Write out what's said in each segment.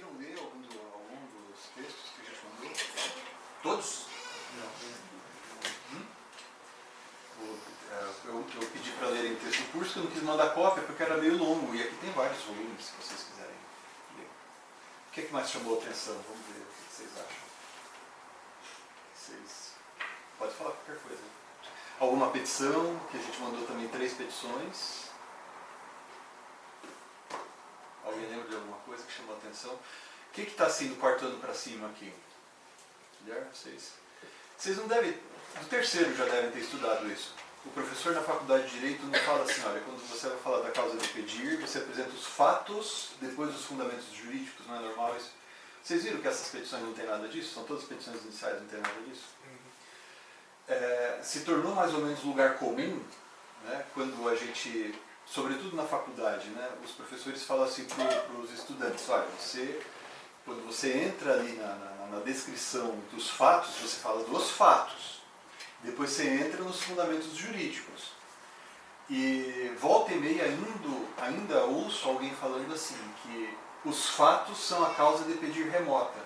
conseguiram ler algum dos textos que a gente mandou? Todos? Eu pedi para lerem o texto do curso, que eu não quis mandar cópia porque era meio longo, e aqui tem vários volumes, se vocês quiserem ler. O que mais chamou a atenção? Vamos ver o que vocês acham. Pode falar qualquer coisa. Alguma petição, que a gente mandou também 3 petições. Alguém lembra de alguma coisa que chamou a atenção? O que está sendo quartando para cima aqui? Guilherme, vocês não devem... Do terceiro já devem ter estudado isso. O professor na faculdade de Direito não fala assim, olha, quando você vai falar da causa de pedir, você apresenta os fatos, depois os fundamentos jurídicos, não é normal isso? Vocês viram que essas petições não tem nada disso? São todas petições iniciais, não tem nada disso? Se tornou mais ou menos lugar comum, né, quando a gente, sobretudo na faculdade, né, os professores falam assim para os estudantes, olha, quando você entra ali na descrição dos fatos, você fala dos fatos. Depois você entra nos fundamentos jurídicos. E volta e meia ainda ouço alguém falando assim, que os fatos são a causa de pedir remota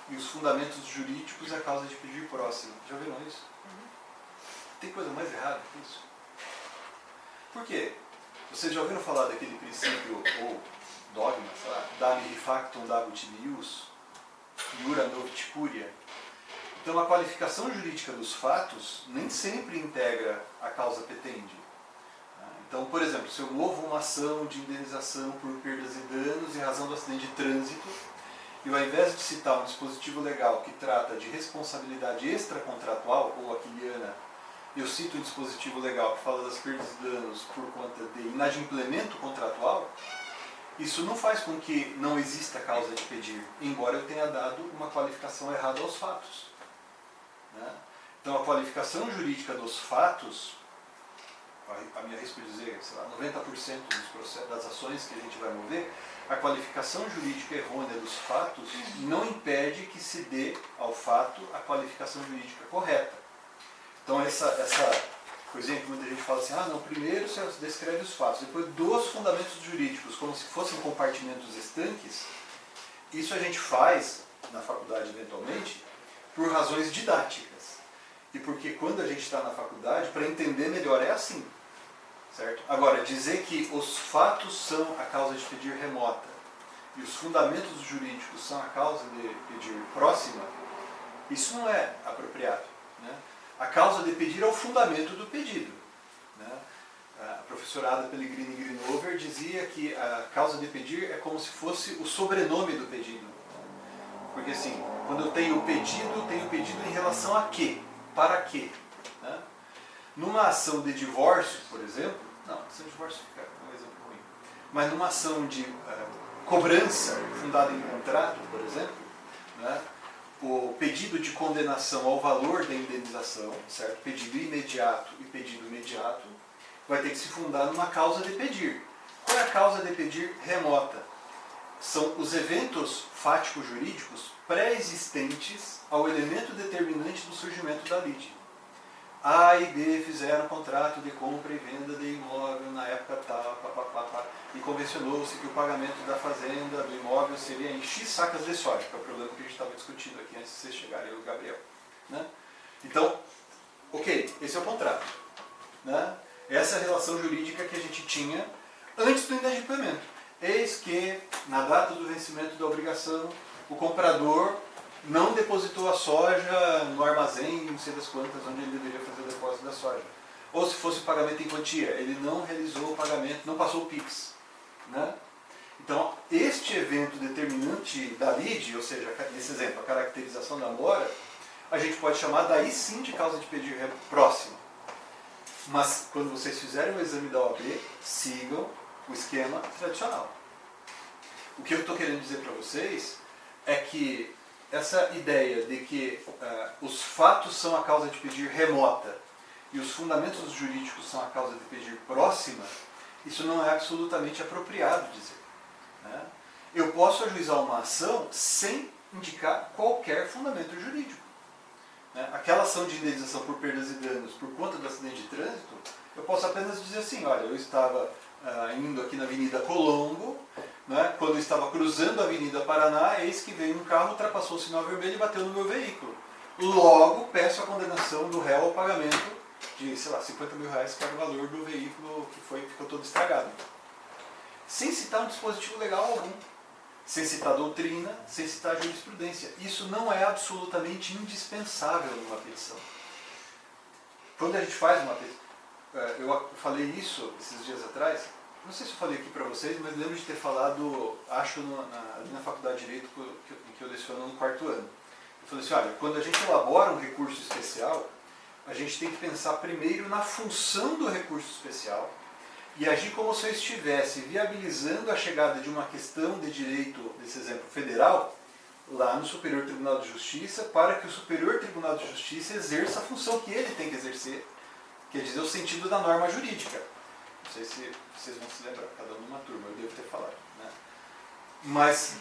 e os fundamentos jurídicos a causa de pedir próxima. Já viram isso? Tem coisa mais errada que isso? Por quê? Vocês já ouviram falar daquele princípio, ou dogma, sei lá, Dami factum dabit ius, iura novit curia? Então a qualificação jurídica dos fatos nem sempre integra a causa petendi. Então, por exemplo, se eu movo uma ação de indenização por perdas e danos em razão do acidente de trânsito, e ao invés de citar um dispositivo legal que trata de responsabilidade extracontratual, ou aquiliana, eu cito um dispositivo legal que fala das perdas e danos por conta de inadimplemento contratual, isso não faz com que não exista causa de pedir, embora eu tenha dado uma qualificação errada aos fatos. Então a qualificação jurídica dos fatos, a minha risco de dizer, sei lá, 90% das ações que a gente vai mover, a qualificação jurídica errônea dos fatos não impede que se dê ao fato a qualificação jurídica correta. Então essa coisinha que muita gente fala assim, não, primeiro você descreve os fatos, depois dos fundamentos jurídicos, como se fossem compartimentos estanques, isso a gente faz na faculdade eventualmente por razões didáticas. E porque quando a gente está na faculdade, para entender melhor é assim. Certo? Agora, dizer que os fatos são a causa de pedir remota e os fundamentos jurídicos são a causa de pedir próxima, isso não é apropriado. Né? A causa de pedir é o fundamento do pedido. Né? A professora Ada Pellegrini Grinover dizia que a causa de pedir é como se fosse o sobrenome do pedido. Porque assim, quando eu tenho pedido em relação a quê? Para quê? Né? Numa ação de divórcio, por exemplo, não, ação de divórcio fica um exemplo ruim, mas numa ação de cobrança fundada em contrato, por exemplo, né, o pedido de condenação ao valor da indenização, certo? Pedido imediato e pedido imediato, vai ter que se fundar numa causa de pedir. Qual é a causa de pedir remota? São os eventos fáticos jurídicos pré-existentes ao elemento determinante do surgimento da lide. A e B fizeram contrato de compra e venda de imóvel na época tal, e convencionou-se que o pagamento da fazenda, do imóvel, seria em X sacas de soja, que é o problema que a gente estava discutindo aqui antes de vocês chegarem, eu e o Gabriel. Né? Então, ok, esse é o contrato. Né? Essa é a relação jurídica que a gente tinha antes do inadimplemento. Eis que, na data do vencimento da obrigação, o comprador não depositou a soja no armazém, não sei das quantas, onde ele deveria fazer o depósito da soja. Ou se fosse pagamento em quantia, ele não realizou o pagamento, não passou o PIX. Né? Então, este evento determinante da lide, ou seja, nesse exemplo, a caracterização da mora, a gente pode chamar daí sim de causa de pedir próxima. Mas, quando vocês fizerem o exame da OAB, sigam o esquema tradicional. O que eu estou querendo dizer para vocês é que essa ideia de que os fatos são a causa de pedir remota e os fundamentos jurídicos são a causa de pedir próxima, isso não é absolutamente apropriado dizer. Né? Eu posso ajuizar uma ação sem indicar qualquer fundamento jurídico. Né? Aquela ação de indenização por perdas e danos por conta do acidente de trânsito, eu posso apenas dizer assim, olha, eu estava indo aqui na Avenida Colombo, né, quando eu estava cruzando a Avenida Paraná, eis que veio um carro, ultrapassou o sinal vermelho e bateu no meu veículo. Logo, peço a condenação do réu ao pagamento de, sei lá, R$50 mil, que era o valor do veículo que ficou todo estragado. Sem citar um dispositivo legal algum. Sem citar doutrina, sem citar jurisprudência. Isso não é absolutamente indispensável numa petição. Quando a gente faz uma petição, eu falei isso esses dias atrás, não sei se eu falei aqui para vocês, mas lembro de ter falado, acho, ali na Faculdade de Direito que eu leciono no 4º ano. Eu falei assim, olha, quando a gente elabora um recurso especial, a gente tem que pensar primeiro na função do recurso especial e agir como se eu estivesse viabilizando a chegada de uma questão de direito, desse exemplo federal, lá no Superior Tribunal de Justiça, para que o Superior Tribunal de Justiça exerça a função que ele tem que exercer, quer dizer, o sentido da norma jurídica. Não sei se vocês vão se lembrar, cada um numa turma, eu devo ter falado. Né? Mas,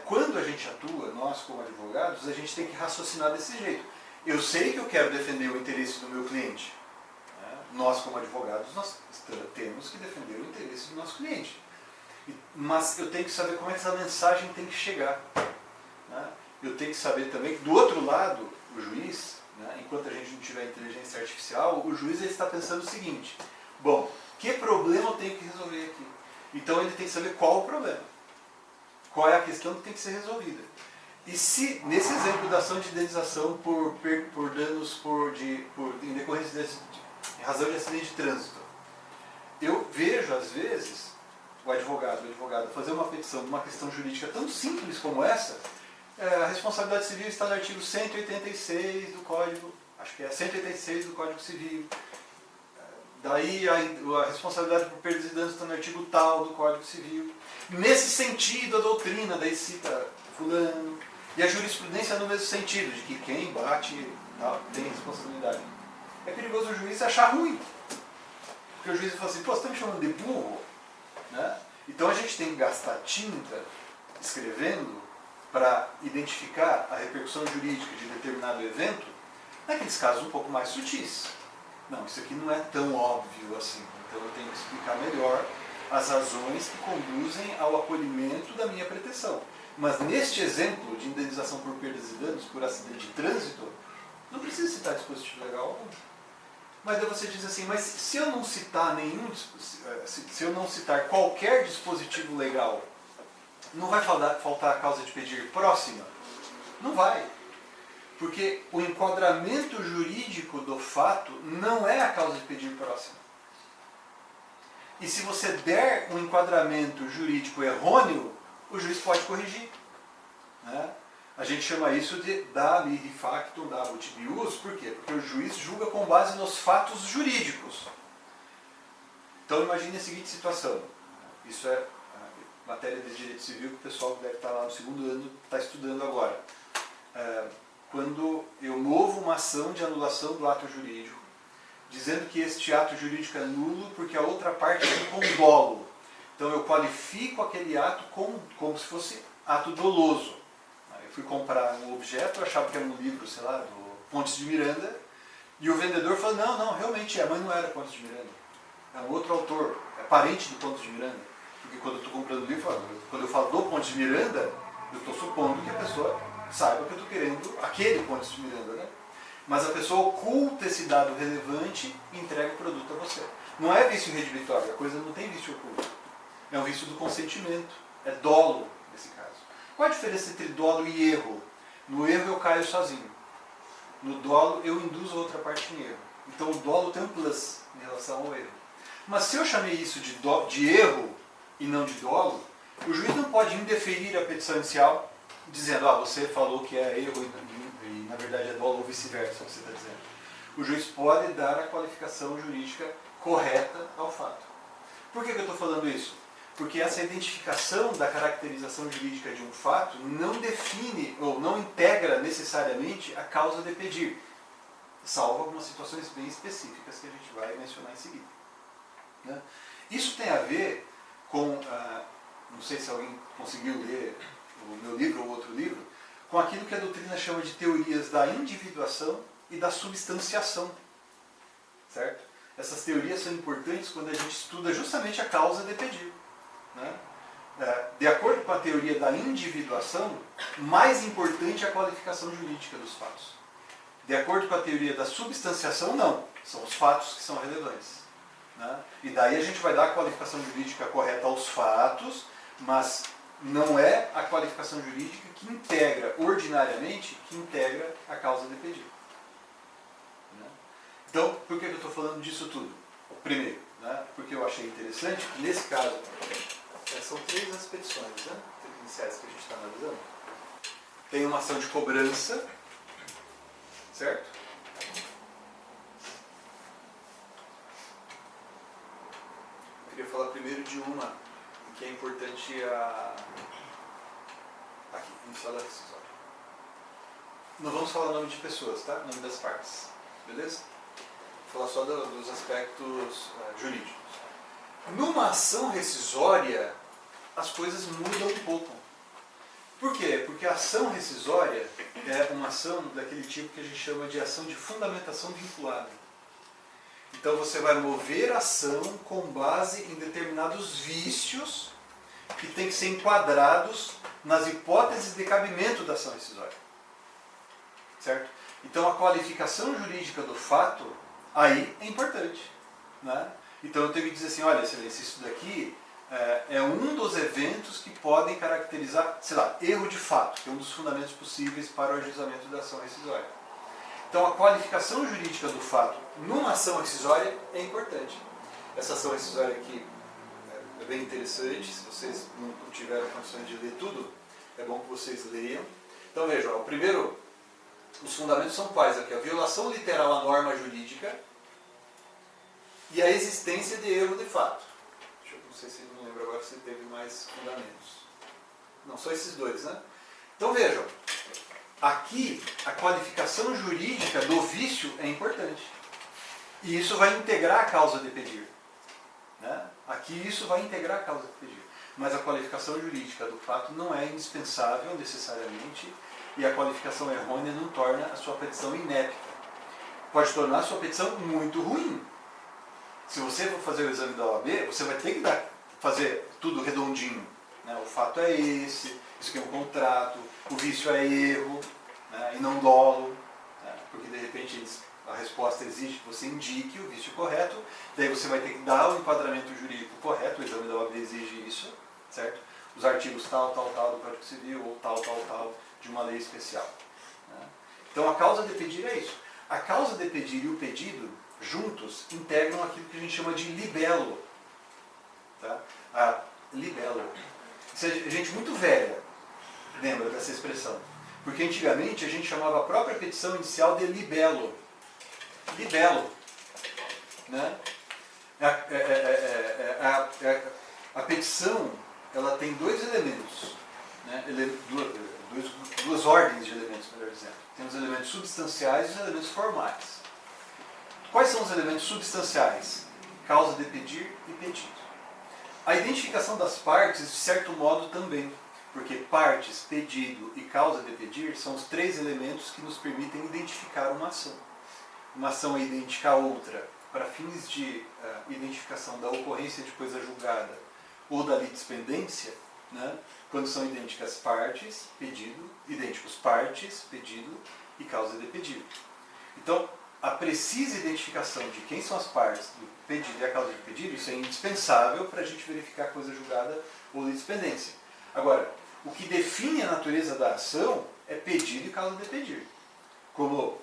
quando a gente atua, nós como advogados, a gente tem que raciocinar desse jeito. Eu sei que eu quero defender o interesse do meu cliente. Né? Nós como advogados, nós temos que defender o interesse do nosso cliente. Mas eu tenho que saber como é que essa mensagem tem que chegar. Né? Eu tenho que saber também que, do outro lado, o juiz, né, enquanto a gente não tiver inteligência artificial, o juiz ele está pensando o seguinte: bom, que problema eu tenho que resolver aqui? Então ele tem que saber qual o problema, qual é a questão que tem que ser resolvida. E se, nesse exemplo da ação de indenização por danos em decorrência em razão de acidente de trânsito, eu vejo, às vezes, o advogado fazer uma petição de uma questão jurídica tão simples como essa. A responsabilidade civil está no artigo 186 do Código, acho que é 186 do Código Civil. Daí a responsabilidade por perdas e danos está no artigo tal do Código Civil. Nesse sentido, a doutrina, daí cita fulano. E a jurisprudência no mesmo sentido, de que quem bate tal, tem responsabilidade. É perigoso o juiz achar ruim. Porque o juiz fala assim, pô, você está me chamando de burro? Né? Então a gente tem que gastar tinta escrevendo para identificar a repercussão jurídica de determinado evento, naqueles casos um pouco mais sutis. Não, isso aqui não é tão óbvio assim, então eu tenho que explicar melhor as razões que conduzem ao acolhimento da minha pretensão. Mas neste exemplo de indenização por perdas e danos por acidente de trânsito, não precisa citar dispositivo legal algum. Mas daí você diz assim, mas se eu não citar se eu não citar qualquer dispositivo legal, não vai faltar a causa de pedir próxima? Não vai. Porque o enquadramento jurídico do fato não é a causa de pedir próxima. E se você der um enquadramento jurídico errôneo, o juiz pode corrigir. Né? A gente chama isso de da mihi factum, da abutibius. Por quê? Porque o juiz julga com base nos fatos jurídicos. Então imagine a seguinte situação. Isso é matéria de direito civil que o pessoal que deve estar lá no 2º ano está estudando agora. Quando eu movo uma ação de anulação do ato jurídico, dizendo que este ato jurídico é nulo porque a outra parte é com dolo. Então eu qualifico aquele ato como se fosse ato doloso. Eu fui comprar um objeto, eu achava que era um livro, sei lá, do Pontes de Miranda, e o vendedor falou, não, realmente é, mas não era Pontes de Miranda. É um outro autor, é parente do Pontes de Miranda. Porque quando eu estou comprando o livro, quando eu falo do Pontes de Miranda, eu estou supondo que a pessoa saiba que eu estou querendo aquele Pontes de Miranda, né? Mas a pessoa oculta esse dado relevante e entrega o produto a você. Não é vício redibitório, a coisa não tem vício oculto. É um vício do consentimento, é dolo nesse caso. Qual a diferença entre dolo e erro? No erro eu caio sozinho. No dolo eu induzo a outra parte em erro. Então o dolo tem um plus em relação ao erro. Mas se eu chamei isso de erro e não de dolo, o juiz não pode indeferir a petição inicial dizendo, você falou que é erro e na verdade é dolo ou vice-versa, você está dizendo. O juiz pode dar a qualificação jurídica correta ao fato. Por que eu estou falando isso? Porque essa identificação da caracterização jurídica de um fato não define ou não integra necessariamente a causa de pedir, salvo algumas situações bem específicas que a gente vai mencionar em seguida. Né? Isso tem a ver com, não sei se alguém conseguiu ler o meu livro ou outro livro, com aquilo que a doutrina chama de teorias da individuação e da substanciação. Certo? Essas teorias são importantes quando a gente estuda justamente a causa de pedir. Né? de acordo com a teoria da individuação, mais importante é a qualificação jurídica dos fatos. De acordo com a teoria da substanciação, não. São os fatos que são relevantes. Né? E daí a gente vai dar a qualificação jurídica correta aos fatos, mas não é a qualificação jurídica que integra, ordinariamente, que integra a causa de pedido. Né? Então, por que eu estou falando disso tudo? Primeiro, né? Porque eu achei interessante que nesse caso, são 3 as petições, né? Iniciais que a gente está analisando. Tem uma ação de cobrança, certo? Eu queria falar primeiro de uma que é importante aqui, inicial da rescisória. Não vamos falar o nome de pessoas, tá? O nome das partes, beleza? Vou falar só dos aspectos jurídicos. Numa ação rescisória, as coisas mudam um pouco. Por quê? Porque a ação rescisória é uma ação daquele tipo que a gente chama de ação de fundamentação vinculada. Então você vai mover a ação com base em determinados vícios que têm que ser enquadrados nas hipóteses de cabimento da ação rescisória. Certo? Então a qualificação jurídica do fato aí é importante. Né? Então eu tenho que dizer assim, olha, excelência, isso daqui é um dos eventos que podem caracterizar, sei lá, erro de fato, que é um dos fundamentos possíveis para o ajuizamento da ação rescisória. Então a qualificação jurídica do fato numa ação rescisória é importante. Essa ação rescisória aqui é bem interessante, se vocês não tiveram condições de ler tudo, é bom que vocês leiam. Então vejam, o primeiro, os fundamentos são quais aqui? A violação literal à norma jurídica e a existência de erro de fato. Não sei se não lembro agora se teve mais fundamentos. Não, só esses dois, né? Então vejam, aqui a qualificação jurídica do vício é importante. E isso vai integrar a causa de pedir. Né? Aqui isso vai integrar a causa de pedir. Mas a qualificação jurídica do fato não é indispensável necessariamente, e a qualificação errônea não torna a sua petição inépita. Pode tornar a sua petição muito ruim. Se você for fazer o exame da OAB, você vai ter que fazer tudo redondinho. Né? O fato é esse, isso aqui é um contrato, o vício é erro, né? E não dolo, né? Porque de repente a resposta exige que você indique o vício correto, daí você vai ter que dar o enquadramento jurídico correto, o exame da OAB exige isso, certo? Os artigos tal do Código Civil ou tal de uma lei especial. Né? Então a causa de pedir é isso. A causa de pedir e o pedido juntos integram aquilo que a gente chama de libelo. Tá? A libelo. Isso é gente muito velha, lembra dessa expressão. Porque antigamente a gente chamava a própria petição inicial de libelo. Libelo. Né? A petição ela tem 2 elementos. Né? Duas ordens de elementos, melhor dizendo. Tem os elementos substanciais e os elementos formais. Quais são os elementos substanciais? Causa de pedir e pedido. A identificação das partes, de certo modo, também. Porque partes, pedido e causa de pedir são os 3 elementos que nos permitem identificar uma ação. Uma ação é idêntica a outra para fins de identificação da ocorrência de coisa julgada ou da litispendência, né? Quando são idênticas partes, pedido, idênticos partes, pedido e causa de pedido. Então, a precisa identificação de quem são as partes do pedido e a causa de pedido, isso é indispensável para a gente verificar a coisa julgada ou litispendência. Agora, o que define a natureza da ação é pedido e causa de pedir. Como,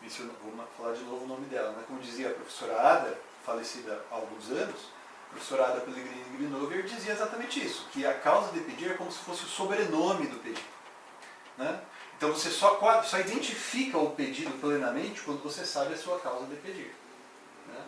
vou falar de novo o nome dela, né? Como dizia a professora Ada, falecida há alguns anos, a professora Ada Pellegrini Grinover dizia exatamente isso, que a causa de pedir é como se fosse o sobrenome do pedido. Né? Então você só identifica o pedido plenamente quando você sabe a sua causa de pedir. Né?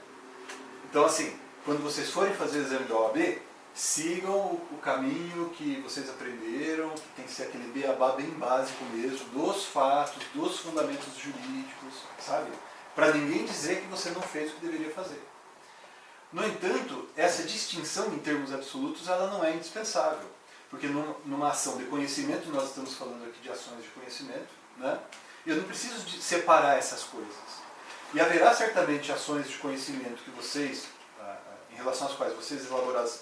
Então assim, quando vocês forem fazer o exame da OAB, sigam o caminho que vocês aprenderam, que tem que ser aquele beabá bem básico mesmo, dos fatos, dos fundamentos jurídicos, sabe? Para ninguém dizer que você não fez o que deveria fazer. No entanto, essa distinção em termos absolutos ela não é indispensável. Porque numa ação de conhecimento, nós estamos falando aqui de ações de conhecimento, né? Eu não preciso de separar essas coisas. E haverá certamente ações de conhecimento que vocês, em relação às quais vocês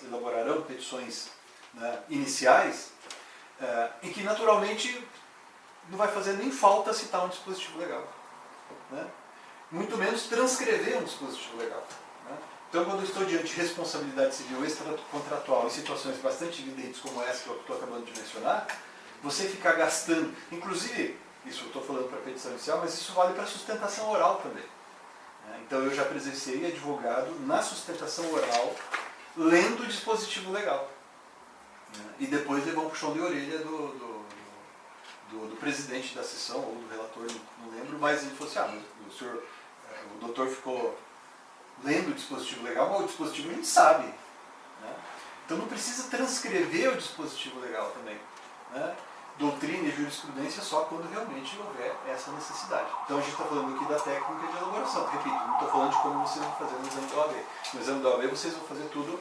elaborarão petições né, iniciais, em que naturalmente não vai fazer nem falta citar um dispositivo legal, né? Muito menos transcrever um dispositivo legal, né? Então, quando eu estou diante de responsabilidade civil extracontratual em situações bastante evidentes como essa que eu estou acabando de mencionar, você ficar gastando, inclusive, isso eu estou falando para a petição inicial, mas isso vale para a sustentação oral também, né? Então, eu já presenciei advogado na sustentação oral lendo o dispositivo legal, né? E depois levou um puxão de orelha do presidente da sessão ou do relator, não lembro, mas ele falou assim, o doutor ficou lendo o dispositivo legal, mas o dispositivo a gente sabe, né? Então não precisa transcrever o dispositivo legal também, né? Doutrina e jurisprudência só quando realmente houver essa necessidade. Então a gente está falando aqui da técnica de elaboração. Repito, não estou falando de como vocês vão fazer no exame da OAB. No exame da OAB vocês vão fazer tudo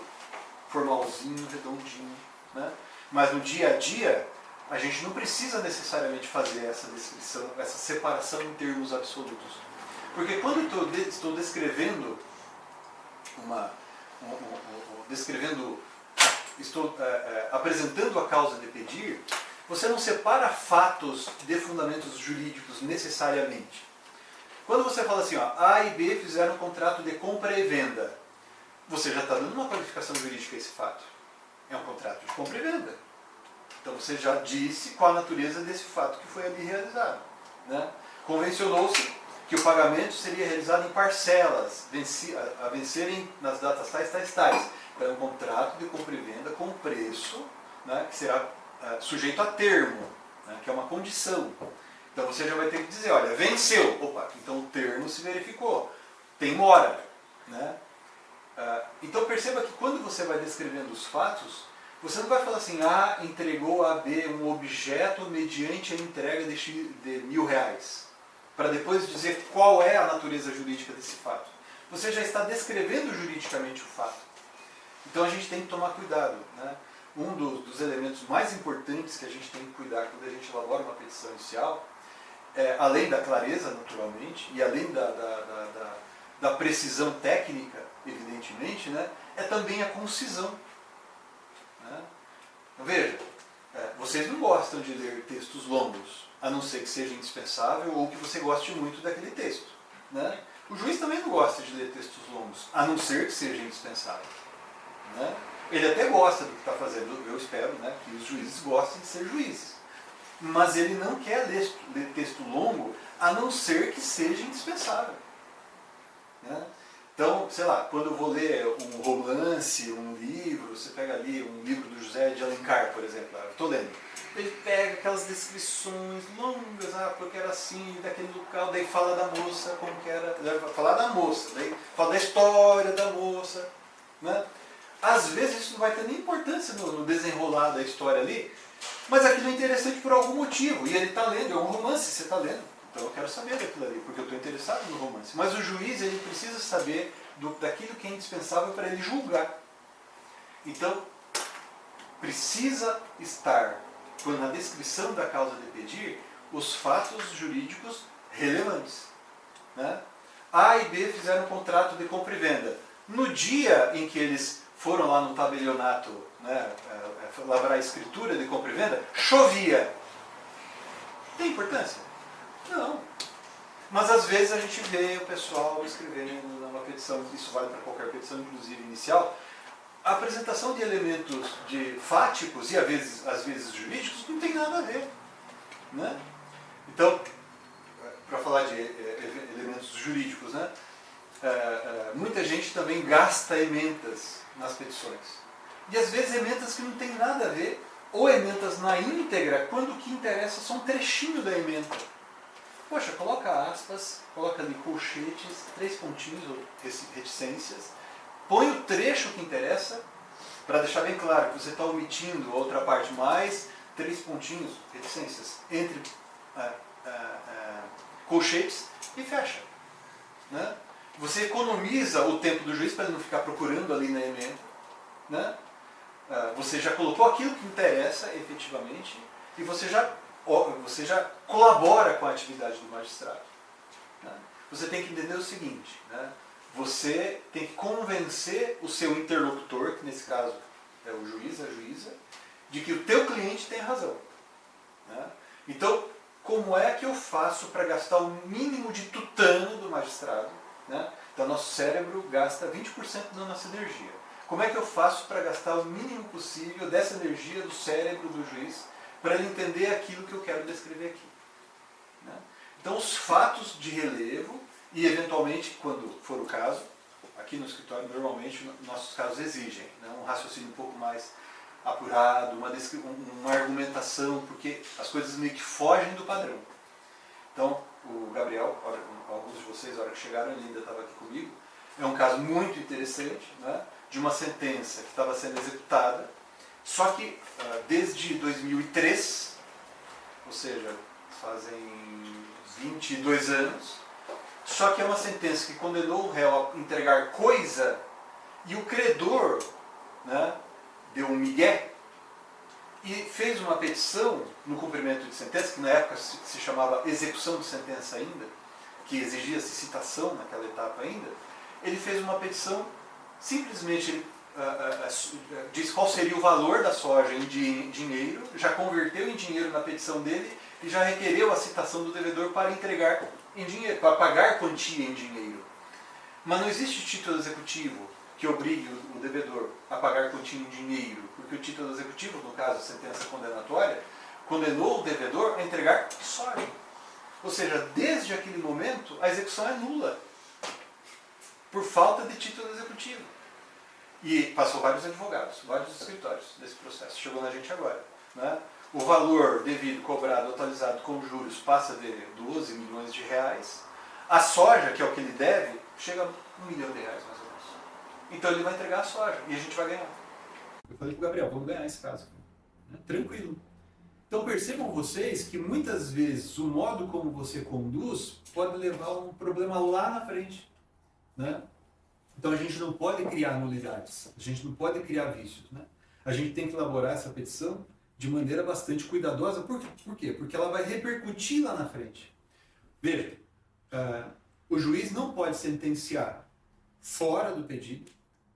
formalzinho, redondinho, né? Mas no dia a dia a gente não precisa necessariamente fazer essa descrição, essa separação em termos absolutos. Porque quando eu estou descrevendo estou apresentando a causa de pedir, você não separa fatos de fundamentos jurídicos necessariamente. Quando você fala assim, ó, A e B fizeram um contrato de compra e venda, você já está dando uma qualificação jurídica a esse fato. É um contrato de compra e venda. Então você já disse qual a natureza desse fato que foi ali realizado, né? Convencionou-se que o pagamento seria realizado em parcelas, a vencerem nas datas tais. Então é um contrato de compra e venda com preço, né, que será sujeito a termo, né, que é uma condição. Então você já vai ter que dizer, olha, venceu, opa, então o termo se verificou, tem mora, né? Então perceba que quando você vai descrevendo os fatos, você não vai falar assim, A entregou a B um objeto mediante a entrega de R$1.000, para depois dizer qual é a natureza jurídica desse fato. Você já está descrevendo juridicamente o fato. Então a gente tem que tomar cuidado, né? Um dos elementos mais importantes que a gente tem que cuidar quando a gente elabora uma petição inicial, além da clareza, naturalmente, e além da precisão técnica, evidentemente, né, é também a concisão, né? Então, veja, vocês não gostam de ler textos longos, a não ser que seja indispensável ou que você goste muito daquele texto, né? O juiz também não gosta de ler textos longos, a não ser que seja indispensável, né? Ele até gosta do que está fazendo, eu espero, né, que os juízes gostem de ser juízes. Mas ele não quer ler texto longo, a não ser que seja indispensável, né? Então, sei lá, quando eu vou ler um romance, um livro, você pega ali um livro do José de Alencar, por exemplo, eu estou lendo. Ele pega aquelas descrições longas, porque era assim, daquele local, daí fala da moça, como que era, falar da moça, daí fala da história da moça, né? Às vezes isso não vai ter nem importância no desenrolar da história ali, mas aquilo é interessante por algum motivo, e ele está lendo, é um romance, você está lendo, então eu quero saber daquilo ali, porque eu estou interessado no romance. Mas o juiz, ele precisa saber daquilo que é indispensável para ele julgar. Então, precisa estar, na descrição da causa de pedir, os fatos jurídicos relevantes, né? A e B fizeram um contrato de compra e venda. No dia em que eles foram lá no tabelionato, né, lavrar a escritura de compra e venda, chovia. Tem importância? Não. Mas às vezes a gente vê o pessoal escrevendo numa petição, isso vale para qualquer petição, inclusive inicial, a apresentação de elementos fáticos e às vezes jurídicos não tem nada a ver, né? Então, para falar de elementos jurídicos, né, muita gente também gasta ementas nas petições. E às vezes ementas que não tem nada a ver, ou ementas na íntegra, quando o que interessa só um trechinho da ementa. Poxa, coloca aspas, coloca ali colchetes, 3 pontinhos ou reticências, põe o trecho que interessa, para deixar bem claro que você está omitindo a outra parte, mais 3 pontinhos, reticências, entre colchetes e fecha, né? Você economiza o tempo do juiz para ele não ficar procurando ali na emenda, né? Você já colocou aquilo que interessa efetivamente e você já colabora com a atividade do magistrado, né? Você tem que entender o seguinte, né? Você tem que convencer o seu interlocutor, que nesse caso o juiz, a juíza, de que o teu cliente tem razão. Né? Então, como é que eu faço para gastar o mínimo de tutano do magistrado? Né? Então, nosso cérebro gasta 20% da nossa energia. Como é que eu faço para gastar o mínimo possível dessa energia do cérebro do juiz para ele entender aquilo que eu quero descrever aqui? Né? Então, os fatos de relevo e, eventualmente, quando for o caso, aqui no escritório, normalmente, nossos casos exigem, né, um raciocínio um pouco mais apurado, uma argumentação, porque as coisas meio que fogem do padrão. Então, o Gabriel, alguns de vocês, na hora que chegaram, ele ainda estava aqui comigo, é um caso muito interessante, né, de uma sentença que estava sendo executada, só que desde 2003, ou seja, fazem 22 anos, só que é uma sentença que condenou o réu a entregar coisa e o credor, né, deu um migué e fez uma petição no cumprimento de sentença, que na época se chamava execução de sentença ainda, que exigia-se citação naquela etapa ainda. Ele fez uma petição, simplesmente ele diz qual seria o valor da soja em dinheiro, já converteu em dinheiro na petição dele e já requereu a citação do devedor para entregar em dinheiro, para pagar quantia em dinheiro. Mas não existe título executivo que obrigue o devedor a pagar quantia em dinheiro, porque o título executivo, no caso a sentença condenatória, condenou o devedor a entregar soja. Ou seja, desde aquele momento a execução é nula, por falta de título executivo. E passou vários advogados, vários escritórios desse processo, chegou na gente agora. Né? O valor devido, cobrado, atualizado com juros passa de 12 milhões de reais. A soja, que é o que ele deve, chega a R$1 milhão mais ou menos. Então ele vai entregar a soja e a gente vai ganhar. Eu falei para o Gabriel, vamos ganhar esse caso. Né? Tranquilo. Então percebam vocês que muitas vezes o modo como você conduz pode levar a um problema lá na frente. Né? Então a gente não pode criar nulidades, a gente não pode criar vícios. Né? A gente tem que elaborar essa petição de maneira bastante cuidadosa. Por quê? Porque ela vai repercutir lá na frente. Veja, o juiz não pode sentenciar fora do pedido,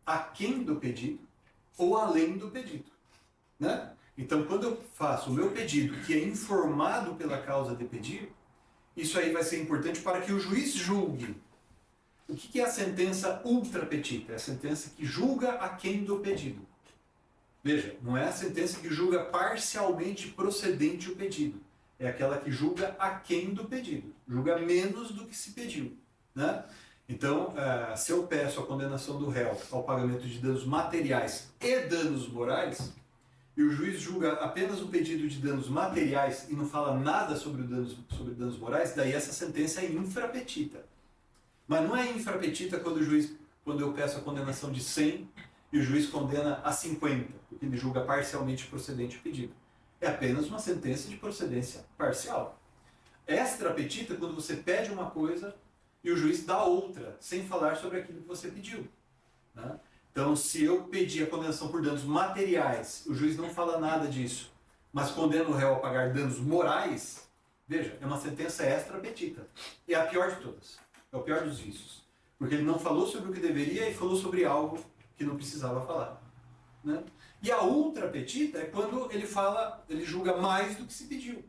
aquém do pedido ou além do pedido. Né? Então, quando eu faço o meu pedido, que é informado pela causa de pedir, isso aí vai ser importante para que o juiz julgue. O que é a sentença ultra petita? É a sentença que julga aquém do pedido. Veja, não é a sentença que julga parcialmente procedente o pedido. É aquela que julga aquém do pedido. Julga menos do que se pediu. Né? Então, se eu peço a condenação do réu ao pagamento de danos materiais e danos morais, e o juiz julga apenas o pedido de danos materiais e não fala nada sobre danos morais, daí essa sentença é infrapetita. Mas não é infrapetita quando eu peço a condenação de 100 e o juiz condena a 50, porque ele julga parcialmente procedente o pedido. É apenas uma sentença de procedência parcial. Extrapetita é quando você pede uma coisa e o juiz dá outra, sem falar sobre aquilo que você pediu. Né? Então, se eu pedir a condenação por danos materiais, o juiz não fala nada disso, mas condena o réu a pagar danos morais, veja, é uma sentença extrapetita. É a pior de todas. É o pior dos vícios. Porque ele não falou sobre o que deveria e falou sobre algo que não precisava falar. Né? E a ultra petita é quando ele julga mais do que se pediu.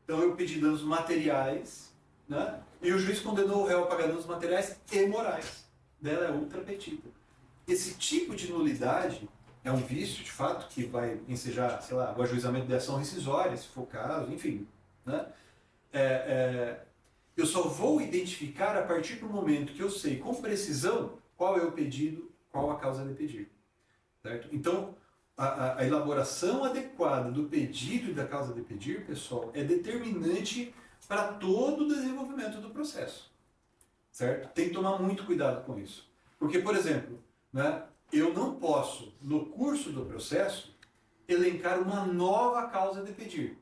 Então eu pedi danos materiais, né? E o juiz condenou o réu a pagar danos materiais e morais. Dela é ultra petita. Esse tipo de nulidade é um vício, de fato, que vai ensejar, sei lá, o ajuizamento de ação rescisória, se for o caso, enfim. Né? Eu só vou identificar a partir do momento que eu sei com precisão qual é o pedido, qual a causa de pedir. Certo? Então, a elaboração adequada do pedido e da causa de pedir, pessoal, é determinante para todo o desenvolvimento do processo. Certo? Tem que tomar muito cuidado com isso. Porque, por exemplo, né, eu não posso, no curso do processo, elencar uma nova causa de pedir.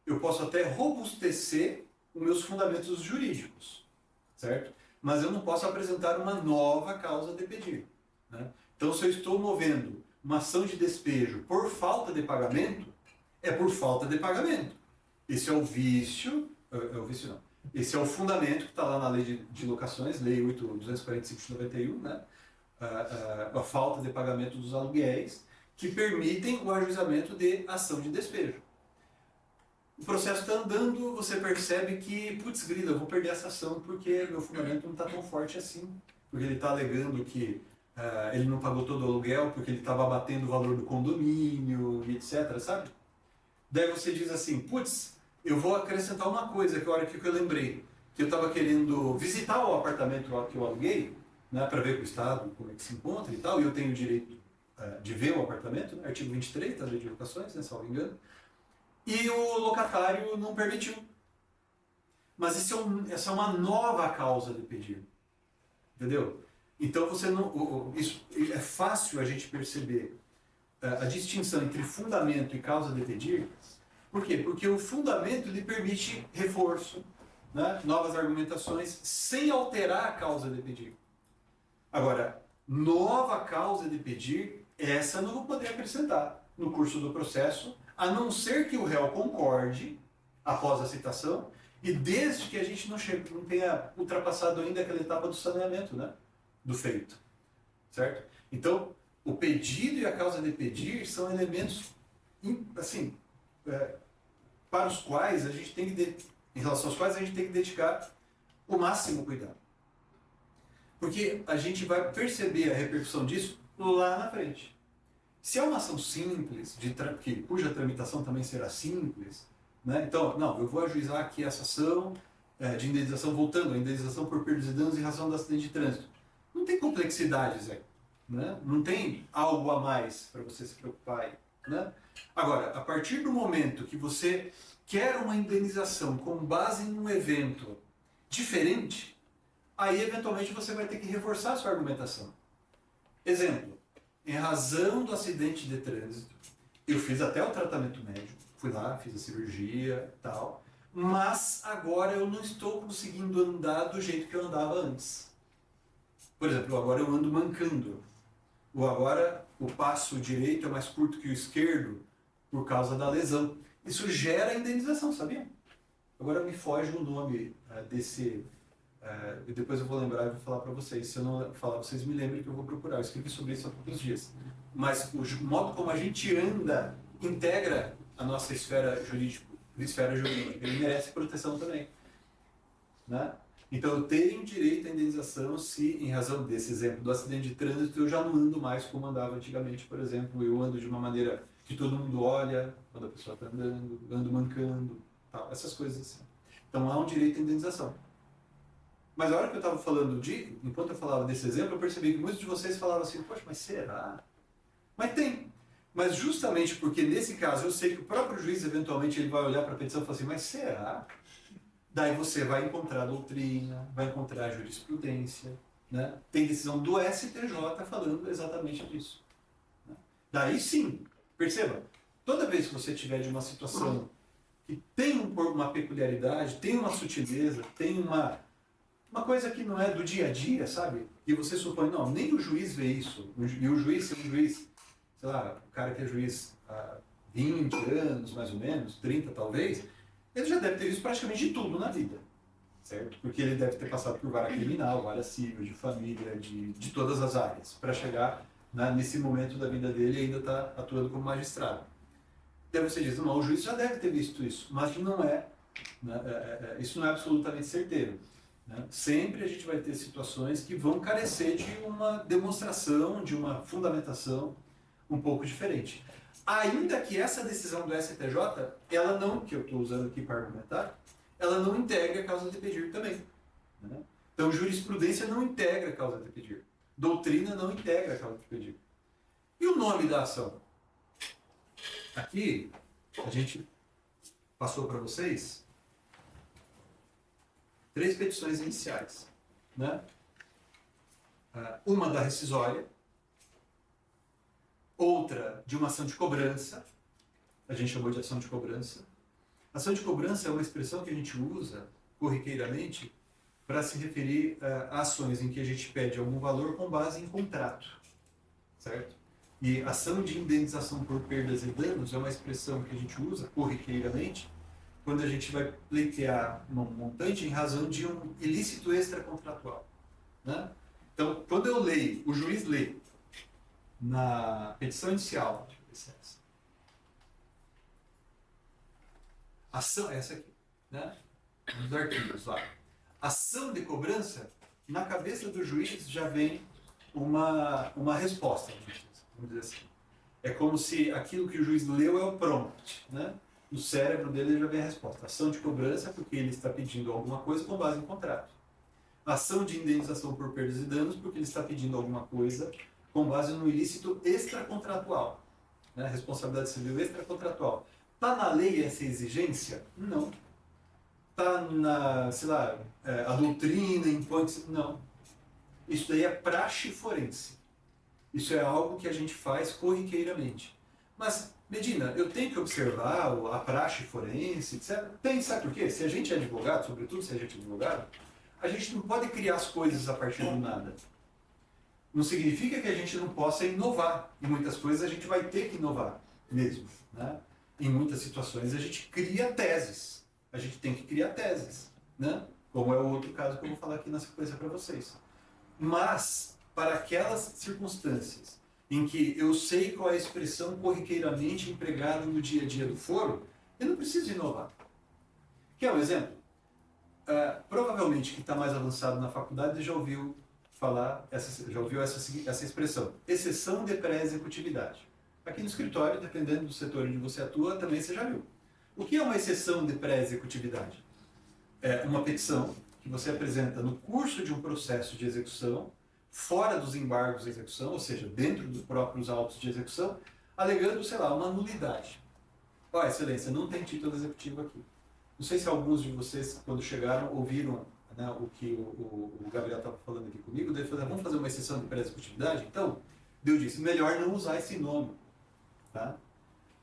Eu posso até robustecer os meus fundamentos jurídicos, certo? Mas eu não posso apresentar uma nova causa de pedir. Né? Então, se eu estou movendo uma ação de despejo por falta de pagamento, é por falta de pagamento. Esse é o vício, não. Esse é o fundamento que está lá na lei de locações, lei 8.245 de 91, né? A falta de pagamento dos aluguéis. que permitem o ajuizamento de ação de despejo. O processo está andando, você percebe que, putz, grila, eu vou perder essa ação porque meu fundamento não está tão forte assim. Porque ele está alegando que ele não pagou todo o aluguel porque ele estava abatendo o valor do condomínio e etc, sabe? Daí você diz assim, putz, eu vou acrescentar uma coisa que a hora que eu lembrei, que eu estava querendo visitar o apartamento que eu aluguei, né, para ver com o Estado como é que se encontra e tal, e eu tenho o direito de ver o apartamento, né, artigo 23 da Lei de Locações, né, salvo engano, e o locatário não permitiu. Mas essa é uma nova causa de pedir. Entendeu? Então você não, isso é fácil a gente perceber a distinção entre fundamento e causa de pedir. Por quê? Porque o fundamento lhe permite reforço, né, novas argumentações, sem alterar a causa de pedir. Agora, nova causa de pedir, essa eu não vou poder acrescentar no curso do processo, a não ser que o réu concorde após a citação, e desde que a gente não tenha ultrapassado ainda aquela etapa do saneamento, né, do feito. Certo? Então, o pedido e a causa de pedir são elementos assim, para os quais a gente tem que em relação aos quais a gente tem que dedicar o máximo cuidado. Porque a gente vai perceber a repercussão disso lá na frente. Se é uma ação simples, cuja tramitação também será simples, né? Então, não, eu vou ajuizar aqui essa ação de indenização, voltando, a indenização por perdas e danos em razão do acidente de trânsito. Não tem complexidades aí, né? Não tem algo a mais para você se preocupar aí, né? Agora, a partir do momento que você quer uma indenização com base em um evento diferente, aí eventualmente você vai ter que reforçar a sua argumentação. Exemplo, em razão do acidente de trânsito, eu fiz até o tratamento médico, fui lá, fiz a cirurgia e tal, mas agora eu não estou conseguindo andar do jeito que eu andava antes. Por exemplo, agora eu ando mancando. Ou agora o passo direito é mais curto que o esquerdo por causa da lesão. Isso gera indenização, sabia? Agora me foge o nome desse... e depois eu vou lembrar e vou falar para vocês. Se eu não falar, vocês me lembrem que eu vou procurar. Eu escrevi sobre isso há poucos dias. Mas o modo como a gente anda integra a nossa esfera jurídica. Ele merece proteção também. Né? Então eu tenho direito à indenização se, em razão desse exemplo do acidente de trânsito, eu já não ando mais como andava antigamente, por exemplo. Eu ando de uma maneira que todo mundo olha quando a pessoa está andando, ando mancando, tal, essas coisas assim. Então há um direito à indenização. Mas a hora que eu estava falando enquanto eu falava desse exemplo, eu percebi que muitos de vocês falavam assim, poxa, mas será? Mas tem. Mas justamente porque nesse caso eu sei que o próprio juiz eventualmente ele vai olhar para a petição e falar assim, mas será? Daí você vai encontrar doutrina, vai encontrar jurisprudência, né? Tem decisão do STJ falando exatamente disso. Né? Daí sim, perceba, toda vez que você tiver de uma situação que tem uma peculiaridade, tem uma sutileza, tem uma coisa que não é do dia a dia, sabe? E você supõe, não, nem o juiz vê isso. E o juiz é um juiz, sei lá, o cara que é juiz há 20 anos, mais ou menos, 30 talvez, ele já deve ter visto praticamente de tudo na vida, certo? Porque ele deve ter passado por vara criminal, vara civil, de família, de todas as áreas, para chegar nesse momento da vida dele e ainda está atuando como magistrado. Daí você diz, não, o juiz já deve ter visto isso, mas não é, né, isso não é absolutamente certeiro. Né? Sempre a gente vai ter situações que vão carecer de uma demonstração, de uma fundamentação um pouco diferente. Ainda que essa decisão do STJ, ela não, que eu estou usando aqui para argumentar, ela não integra a causa de pedir também. Né? Então, jurisprudência não integra a causa de pedir. Doutrina não integra a causa de pedir. E o nome da ação? Aqui, a gente passou para vocês 3 petições iniciais. Né? Uma da rescisória, outra de uma ação de cobrança, a gente chamou de ação de cobrança. Ação de cobrança é uma expressão que a gente usa corriqueiramente para se referir a ações em que a gente pede algum valor com base em contrato, certo? E ação de indenização por perdas e danos é uma expressão que a gente usa corriqueiramente quando a gente vai pleitear um montante em razão de um ilícito extracontratual. Né? Então, quando eu leio, o juiz lê na petição inicial, deixa eu ver se é essa. Ação, essa aqui, né? Nos artigos lá. Ação de cobrança, na cabeça do juiz já vem uma resposta, vamos dizer assim. É como se aquilo que o juiz leu é o prompt, né? No cérebro dele já vem a resposta. Ação de cobrança, porque ele está pedindo alguma coisa com base em contrato. Ação de indenização por perdas e danos, porque ele está pedindo alguma coisa com base no ilícito extracontratual, né? Responsabilidade civil extracontratual. Está na lei essa exigência? Não. Está na, sei lá, a doutrina impõe... Não. Isso daí é praxe forense. Isso é algo que a gente faz corriqueiramente. Mas, Medina, eu tenho que observar a praxe forense, etc. Tem, sabe por quê? Se a gente é advogado, sobretudo se a gente é advogado, a gente não pode criar as coisas a partir do nada. Não significa que a gente não possa inovar. Em muitas coisas a gente vai ter que inovar mesmo, né? Em muitas situações a gente cria teses. A gente tem que criar teses, né? Como é o outro caso que eu vou falar aqui na sequência para vocês. Mas, para aquelas circunstâncias em que eu sei qual é a expressão corriqueiramente empregada no dia a dia do foro, eu não preciso inovar. Quer um exemplo? Provavelmente quem está mais avançado na faculdade já ouviu falar, já ouviu essa expressão, exceção de pré-executividade. Aqui no escritório, dependendo do setor onde você atua, também você já viu. O que é uma exceção de pré-executividade? É uma petição que você apresenta no curso de um processo de execução, fora dos embargos de execução, ou seja, dentro dos próprios autos de execução, alegando, sei lá, uma nulidade. Ó, excelência, não tem título executivo aqui. Não sei se alguns de vocês, quando chegaram, ouviram, né, o que o Gabriel estava falando aqui comigo, daí falou, vamos fazer uma exceção de pré-executividade? Então, Deus disse, melhor não usar esse nome. Tá?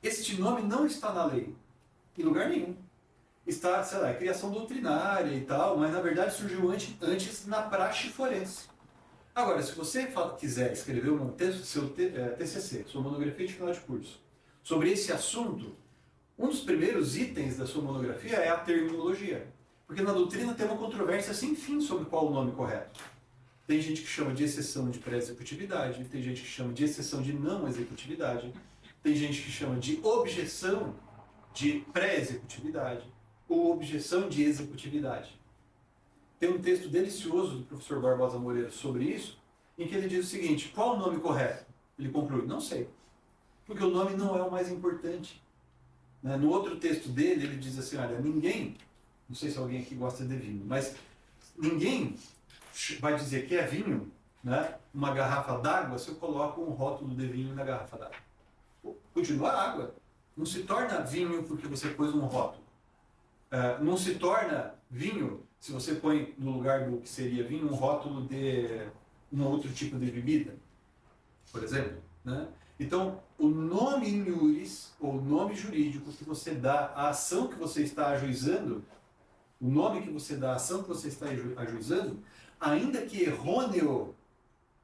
Este nome não está na lei, em lugar nenhum. Está, sei lá, criação doutrinária e tal, mas na verdade surgiu antes na praxe forense. Agora, se você quiser escrever um texto, seu TCC, sua monografia de final de curso, sobre esse assunto, um dos primeiros itens da sua monografia é a terminologia. Porque na doutrina tem uma controvérsia sem fim sobre qual o nome correto. Tem gente que chama de exceção de pré-executividade, tem gente que chama de exceção de não executividade, tem gente que chama de objeção de pré-executividade ou objeção de executividade. Tem um texto delicioso do professor Barbosa Moreira sobre isso, em que ele diz o seguinte, qual o nome correto? Ele conclui, não sei, porque o nome não é o mais importante. No outro texto dele, ele diz assim, olha, ninguém, não sei se alguém aqui gosta de vinho, mas ninguém vai dizer que é vinho, né, uma garrafa d'água, se eu coloco um rótulo de vinho na garrafa d'água. Continua água. Não se torna vinho porque você pôs um rótulo. Não se torna vinho se você põe no lugar do que seria vinho um rótulo de um outro tipo de bebida, por exemplo. Né? Então, o nome in iuris, ou nome jurídico que você dá à ação que você está ajuizando, o nome que você dá à ação que você está ajuizando, ainda que errôneo,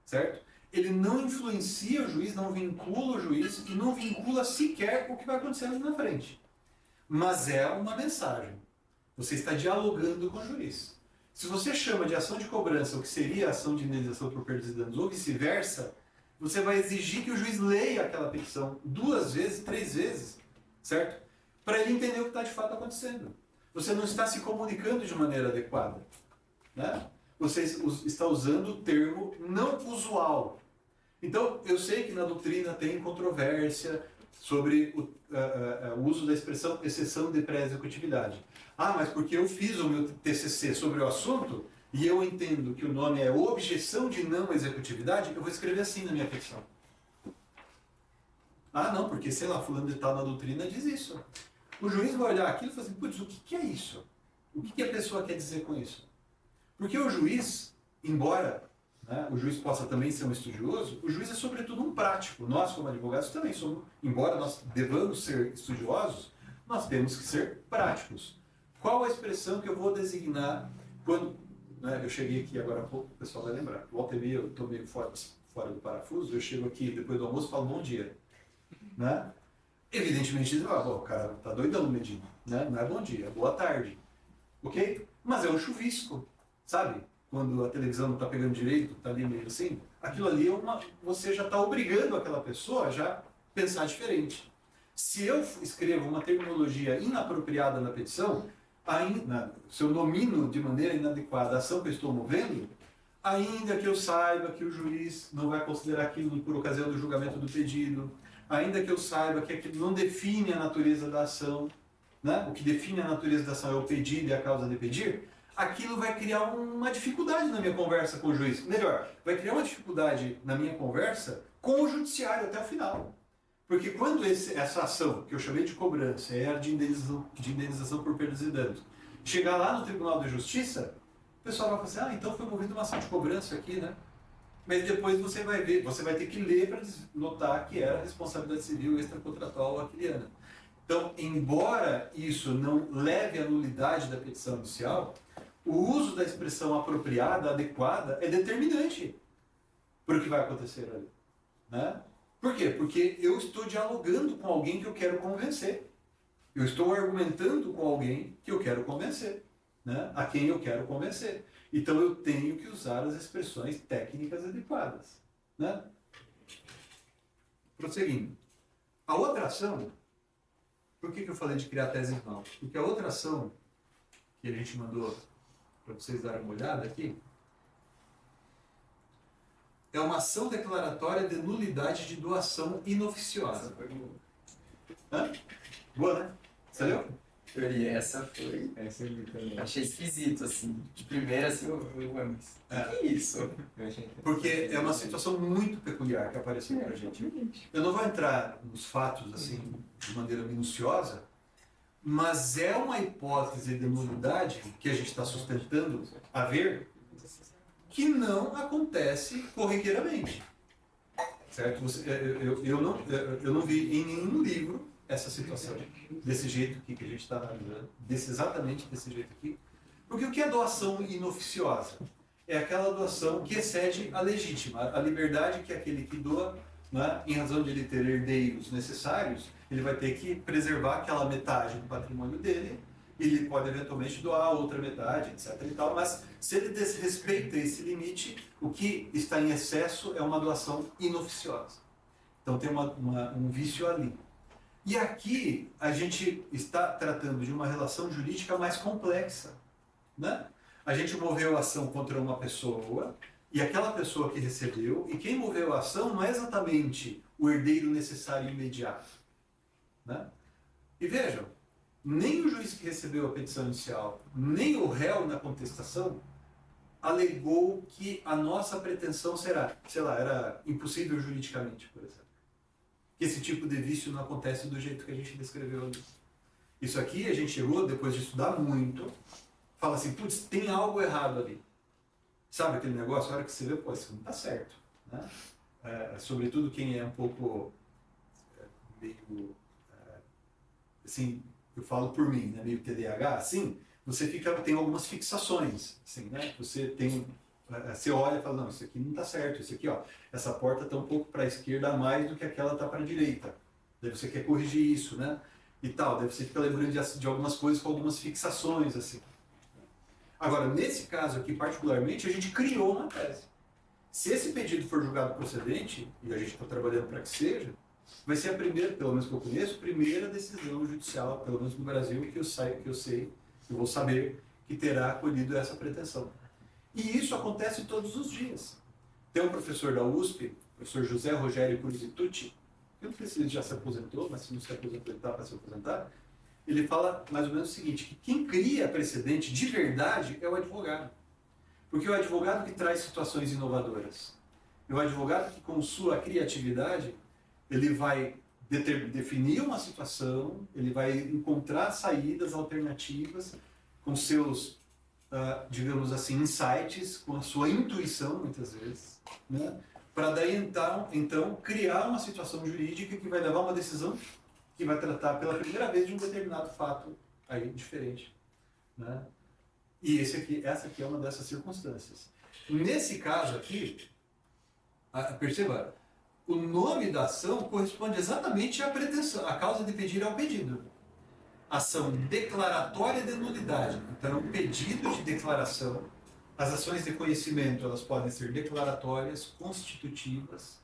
certo? Ele não influencia o juiz, não vincula o juiz e não vincula sequer o que vai acontecendo na frente. Mas é uma mensagem. Você está dialogando com o juiz. Se você chama de ação de cobrança o que seria ação de indenização por perdas e danos ou vice-versa, você vai exigir que o juiz leia aquela petição 2 vezes, 3 vezes, certo? Para ele entender o que está de fato acontecendo. Você não está se comunicando de maneira adequada. Né? Você está usando o termo não usual. Então, eu sei que na doutrina tem controvérsia sobre o uso da expressão exceção de pré-executividade. Ah, mas porque eu fiz o meu TCC sobre o assunto e eu entendo que o nome é objeção de não executividade, eu vou escrever assim na minha petição. Ah, não, porque, sei lá, fulano de tal na doutrina diz isso. O juiz vai olhar aquilo e falar assim, putz, o que é isso? O que a pessoa quer dizer com isso? Porque o juiz, embora o juiz possa também ser um estudioso, o juiz é sobretudo um prático. Nós, como advogados, também somos, embora nós devamos ser estudiosos, nós temos que ser práticos. Qual a expressão que eu vou designar quando... eu cheguei aqui agora há pouco, o pessoal vai lembrar. Volta e meia eu estou meio fora do parafuso, eu chego aqui depois do almoço e falo bom dia. Né? Evidentemente, o cara tá doidão, Medina. Né? Não é bom dia, é boa tarde. Ok? Mas é um chuvisco, sabe? quando a televisão não está pegando direito, está ali meio assim, aquilo ali você já está obrigando aquela pessoa a já pensar diferente. Se eu escrevo uma terminologia inapropriada na petição, se eu nomino de maneira inadequada a ação que eu estou movendo, ainda que eu saiba que o juiz não vai considerar aquilo por ocasião do julgamento do pedido, ainda que eu saiba que aquilo não define a natureza da ação, né? O que define a natureza da ação é o pedido e a causa de pedir, aquilo vai criar uma dificuldade na minha conversa com o juiz. Melhor, vai criar uma dificuldade na minha conversa com o judiciário até o final. Porque quando essa ação, que eu chamei de cobrança, era de indenização por perdas e danos, chegar lá no Tribunal de Justiça, o pessoal vai falar assim, então foi movida uma ação de cobrança aqui, né? Mas depois você vai ver, você vai ter que ler para notar que era responsabilidade civil extracontratual aquiliana. Então, embora isso não leve à nulidade da petição inicial, o uso da expressão apropriada, adequada, é determinante para o que vai acontecer ali, né? Por quê? Porque eu estou dialogando com alguém que eu quero convencer. Eu estou argumentando com alguém que eu quero convencer, né? A quem eu quero convencer. Então eu tenho que usar as expressões técnicas adequadas, né? Prosseguindo. A outra ação, por que eu falei de criar teses novas? Porque a outra ação que a gente mandou para vocês darem uma olhada aqui, é uma ação declaratória de nulidade de doação inoficiosa. Hã? Boa, né? Você leu? Eu li, essa foi. Essa eu também. Achei esquisito, assim. De primeira, assim, ué, mas que é isso? Eu achei Porque é uma situação muito peculiar que apareceu pra gente. Eu não vou entrar nos fatos, assim, de maneira minuciosa, mas é uma hipótese de nulidade que a gente está sustentando a ver que não acontece corriqueiramente. Certo? Eu não vi em nenhum livro essa situação desse jeito aqui que a gente está analisando, exatamente desse jeito aqui. Porque o que é doação inoficiosa? É aquela doação que excede a legítima, a liberdade que aquele que doa, né, em razão de ele ter herdeiros necessários, ele vai ter que preservar aquela metade do patrimônio dele, ele pode eventualmente doar outra metade, etc. e tal, mas se ele desrespeita esse limite, o que está em excesso é uma doação inoficiosa. Então tem um vício ali. E aqui a gente está tratando de uma relação jurídica mais complexa, né? A gente moveu a ação contra uma pessoa, e aquela pessoa que recebeu, e quem moveu a ação não é exatamente o herdeiro necessário imediato, né? E vejam, nem o juiz que recebeu a petição inicial, nem o réu na contestação alegou que a nossa pretensão era impossível juridicamente, por exemplo. Que esse tipo de vício não acontece do jeito que a gente descreveu ali. Isso aqui a gente chegou, depois de estudar muito, fala assim, putz, tem algo errado ali. Sabe aquele negócio? A hora que você vê, pô, isso não está certo, né? Sobretudo quem é um pouco meio, assim, eu falo por mim, né, meio TDAH, assim, você tem algumas fixações, assim, né? Você olha e fala, não, isso aqui não está certo, isso aqui, ó, essa porta está um pouco para a esquerda a mais do que aquela está para a direita. Daí você quer corrigir isso, né? E tal, daí você fica lembrando de algumas coisas com algumas fixações, assim. Agora, nesse caso aqui, particularmente, a gente criou uma tese. Se esse pedido for julgado procedente, e a gente está trabalhando para que seja, vai ser a primeira, pelo menos que eu conheço, primeira decisão judicial, pelo menos no Brasil, que eu vou saber que terá acolhido essa pretensão. E isso acontece todos os dias. Tem um professor da USP, o professor José Rogério Cruz Tucci, eu não sei se ele já se aposentou, mas se não se aposentou, ele está para se aposentar, ele fala mais ou menos o seguinte, que quem cria precedente de verdade é o advogado. Porque é o advogado que traz situações inovadoras. É o advogado que, com sua criatividade, ele vai definir uma situação, ele vai encontrar saídas alternativas com seus, digamos assim, insights, com a sua intuição, muitas vezes, né? Para daí então criar uma situação jurídica que vai levar a uma decisão que vai tratar pela primeira vez de um determinado fato aí diferente, né? E essa aqui é uma dessas circunstâncias. Nesse caso aqui, perceba, o nome da ação corresponde exatamente à pretensão, à causa de pedir ao pedido. Ação declaratória de nulidade. Então, é um pedido de declaração As ações de conhecimento, elas podem ser declaratórias, constitutivas,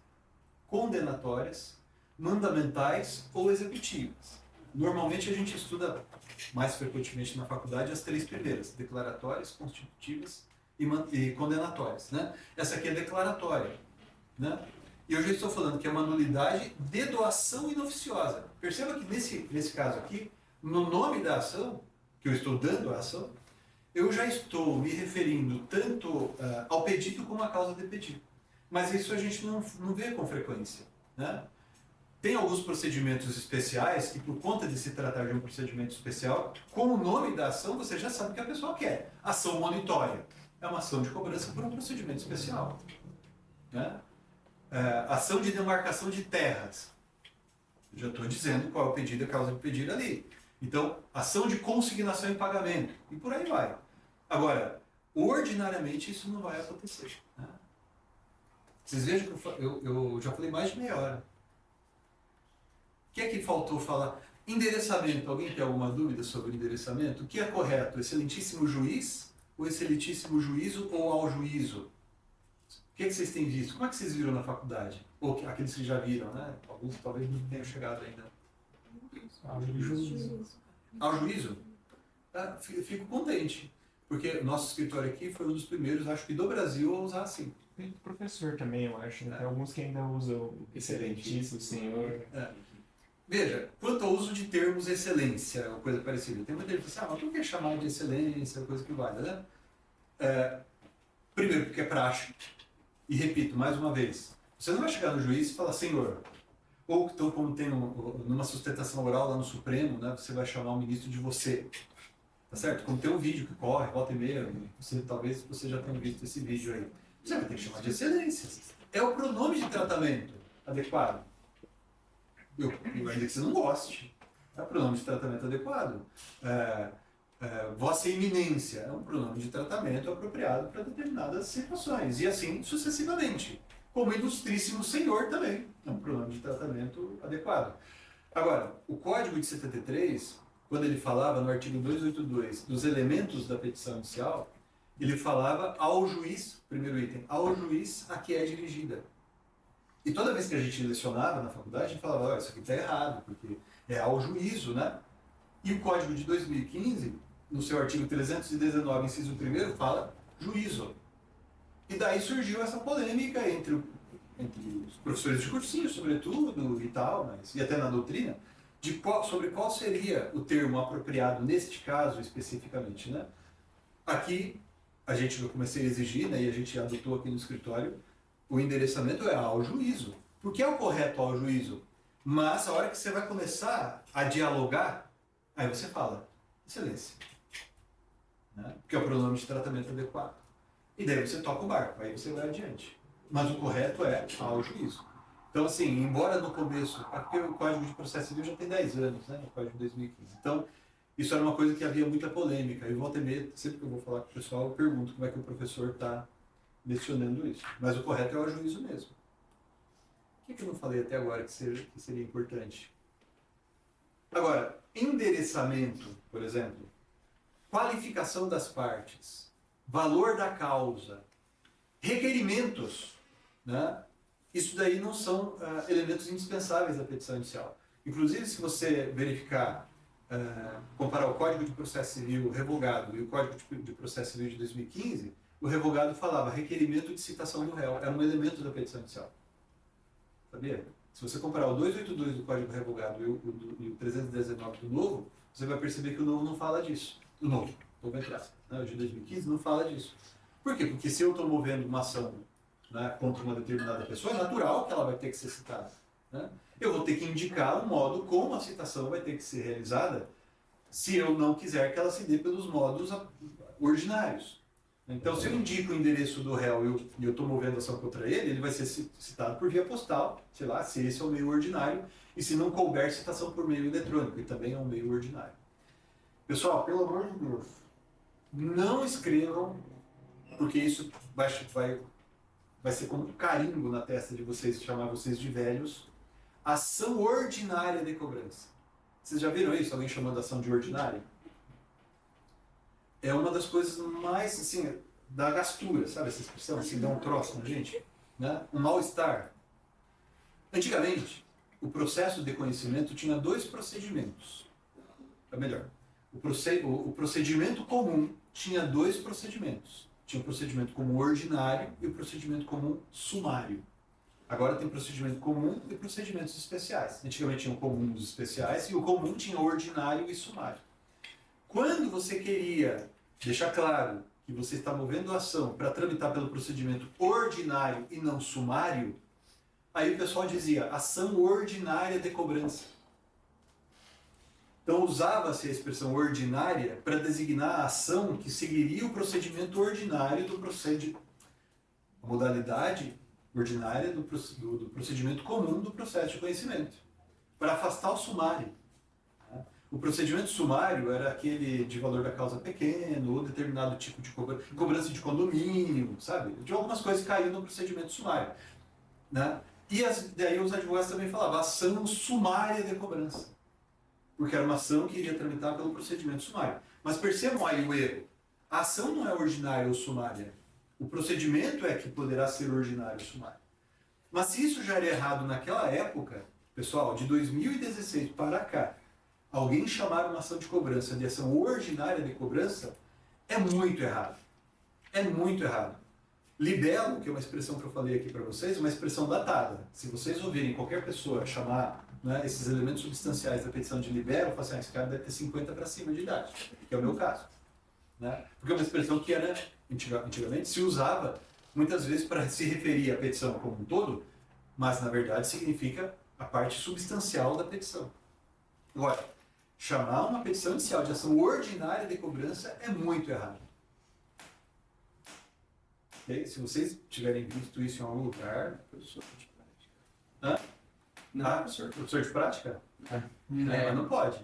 condenatórias, mandamentais ou executivas. Normalmente a gente estuda, mais frequentemente na faculdade, as três primeiras, declaratórias, constitutivas e condenatórias. Né? Essa aqui é declaratória. Né? E eu já estou falando que é uma nulidade de doação inoficiosa. Perceba que nesse caso aqui, no nome da ação, que eu estou dando a ação, eu já estou me referindo tanto ao pedido como à causa de pedido. Mas isso a gente não vê com frequência. Né? Tem alguns procedimentos especiais que, por conta de se tratar de um procedimento especial, com o nome da ação, você já sabe o que a pessoa quer. Ação monitória. É uma ação de cobrança por um procedimento especial. Né? Ação de demarcação de terras. Eu já estou dizendo qual é o pedido e a causa de pedir ali. Então, ação de consignação em pagamento. E por aí vai. Agora, ordinariamente isso não vai acontecer. Né? Vocês vejam que eu já falei mais de meia hora. O que é que faltou falar? Endereçamento. Alguém tem alguma dúvida sobre endereçamento? O que é correto? Excelentíssimo juiz? Ou excelentíssimo juízo ou ao juízo? O que é que vocês têm visto? Como é que vocês viram na faculdade? Ou aqueles que já viram, né? Alguns talvez não tenham chegado ainda. Ao juízo. Ao juízo? Fico contente. Porque nosso escritório aqui foi um dos primeiros, acho que do Brasil, a usar assim. Tem professor também, eu acho. Tem alguns que ainda usam excelentíssimo senhor. Veja, quanto ao uso de termos excelência, ou coisa parecida, tem muita gente que fala assim, mas por que chamar de excelência, coisa que vale, né? Primeiro, porque é praxe. E repito, mais uma vez, você não vai chegar no juiz e falar, senhor, ou então como tem numa sustentação oral lá no Supremo, né, você vai chamar o ministro de você. Tá certo? Como tem um vídeo que corre, volta e meia, talvez você já tenha visto esse vídeo aí. Você vai ter que chamar de excelência. É o pronome de tratamento adequado. Ainda que você não goste. É o pronome de tratamento adequado. Vossa eminência é um pronome de tratamento apropriado para determinadas situações. E assim sucessivamente. Como ilustríssimo senhor também. É um pronome de tratamento adequado. Agora, o Código de 73, quando ele falava no artigo 282 dos elementos da petição inicial, ele falava ao juiz, primeiro item, ao juiz a que é dirigida. E toda vez que a gente lecionava na faculdade, a gente falava, isso aqui está errado, porque é ao juízo, né? E o Código de 2015, no seu artigo 319, inciso 1º, fala juízo. E daí surgiu essa polêmica entre os professores de cursinho, sobretudo, e tal, e até na doutrina, sobre qual seria o termo apropriado neste caso especificamente, né? Aqui, eu comecei a exigir, né, e a gente adotou aqui no escritório, o endereçamento é ao juízo. Porque é o correto ao juízo. Mas a hora que você vai começar a dialogar, aí você fala, excelência. Né? Porque é o pronome de tratamento adequado. E daí você toca o barco, aí você vai adiante. Mas o correto é ao juízo. Então, assim, embora no começo, porque o Código de Processo Civil já tem 10 anos, né, o Código de 2015. Então, isso era uma coisa que havia muita polêmica. E volta e meia, sempre que eu vou falar com o pessoal, eu pergunto como é que o professor está mencionando isso. Mas o correto é ao juízo mesmo. O que eu não falei até agora que seria importante? Agora, endereçamento, por exemplo, qualificação das partes, valor da causa, requerimentos, né? Isso daí não são elementos indispensáveis da petição inicial. Inclusive, se você verificar, comparar o Código de Processo Civil revogado e o Código de Processo Civil de 2015, o revogado falava requerimento de citação do réu, era um elemento da petição inicial. Sabia? Se você comparar o 282 do Código revogado e o 319 do novo, você vai perceber que o novo não fala disso. O novo, né? O de 2015 não fala disso. Por quê? Porque se eu estou movendo uma ação, né, contra uma determinada pessoa, é natural que ela vai ter que ser citada. Né? Eu vou ter que indicar o modo como a citação vai ter que ser realizada se eu não quiser que ela se dê pelos modos ordinários. Então, se eu indico o endereço do réu e eu estou movendo ação contra ele, ele vai ser citado por via postal, sei lá, se esse é o meio ordinário, e se não couber citação por meio eletrônico, que também é um meio ordinário. Pessoal, pelo amor de Deus, não escrevam, porque isso vai ser como um carimbo na testa de vocês, chamar vocês de velhos, ação ordinária de cobrança. Vocês já viram isso? Alguém chamando ação de ordinária? É uma das coisas mais, assim, da gastura, sabe essa expressão? Assim, dá um troço na gente, né? Um mal-estar. Antigamente, o processo de conhecimento tinha dois procedimentos. É melhor. O procedimento comum tinha dois procedimentos. Tinha o procedimento comum ordinário e o procedimento comum sumário. Agora tem procedimento comum e procedimentos especiais. Antigamente tinha o comum e os especiais, e o comum tinha ordinário e sumário. Quando você queria deixar claro que você está movendo a ação para tramitar pelo procedimento ordinário e não sumário, aí o pessoal dizia ação ordinária de cobrança. Então usava-se a expressão ordinária para designar a ação que seguiria o procedimento ordinário do procedimento, a modalidade ordinária do procedimento comum do processo de conhecimento, para afastar o sumário. O procedimento sumário era aquele de valor da causa pequeno, ou determinado tipo de cobrança de condomínio, sabe? De algumas coisas que caíam no procedimento sumário. Né? E daí os advogados também falavam ação sumária de cobrança, porque era uma ação que iria tramitar pelo procedimento sumário. Mas percebam aí o erro. A ação não é ordinária ou sumária. O procedimento é que poderá ser ordinário ou sumário. Mas se isso já era errado naquela época, pessoal, de 2016 para cá, alguém chamar uma ação de cobrança de ação ordinária de cobrança, é muito errado. É muito errado. Libelo, que é uma expressão que eu falei aqui para vocês, é uma expressão datada. Se vocês ouvirem qualquer pessoa chamar, né, esses elementos substanciais da petição de libelo, falam assim, esse cara deve ter 50 para cima de idade, que é o meu caso. Né? Porque é uma expressão que era, antigamente se usava muitas vezes para se referir à petição como um todo, mas na verdade significa a parte substancial da petição. Agora, chamar uma petição inicial de ação ordinária de cobrança é muito errado. Okay? Se vocês tiverem visto isso em algum lugar... Professor de prática. Hã? Não, professor. Professor de prática? É. Mas não pode.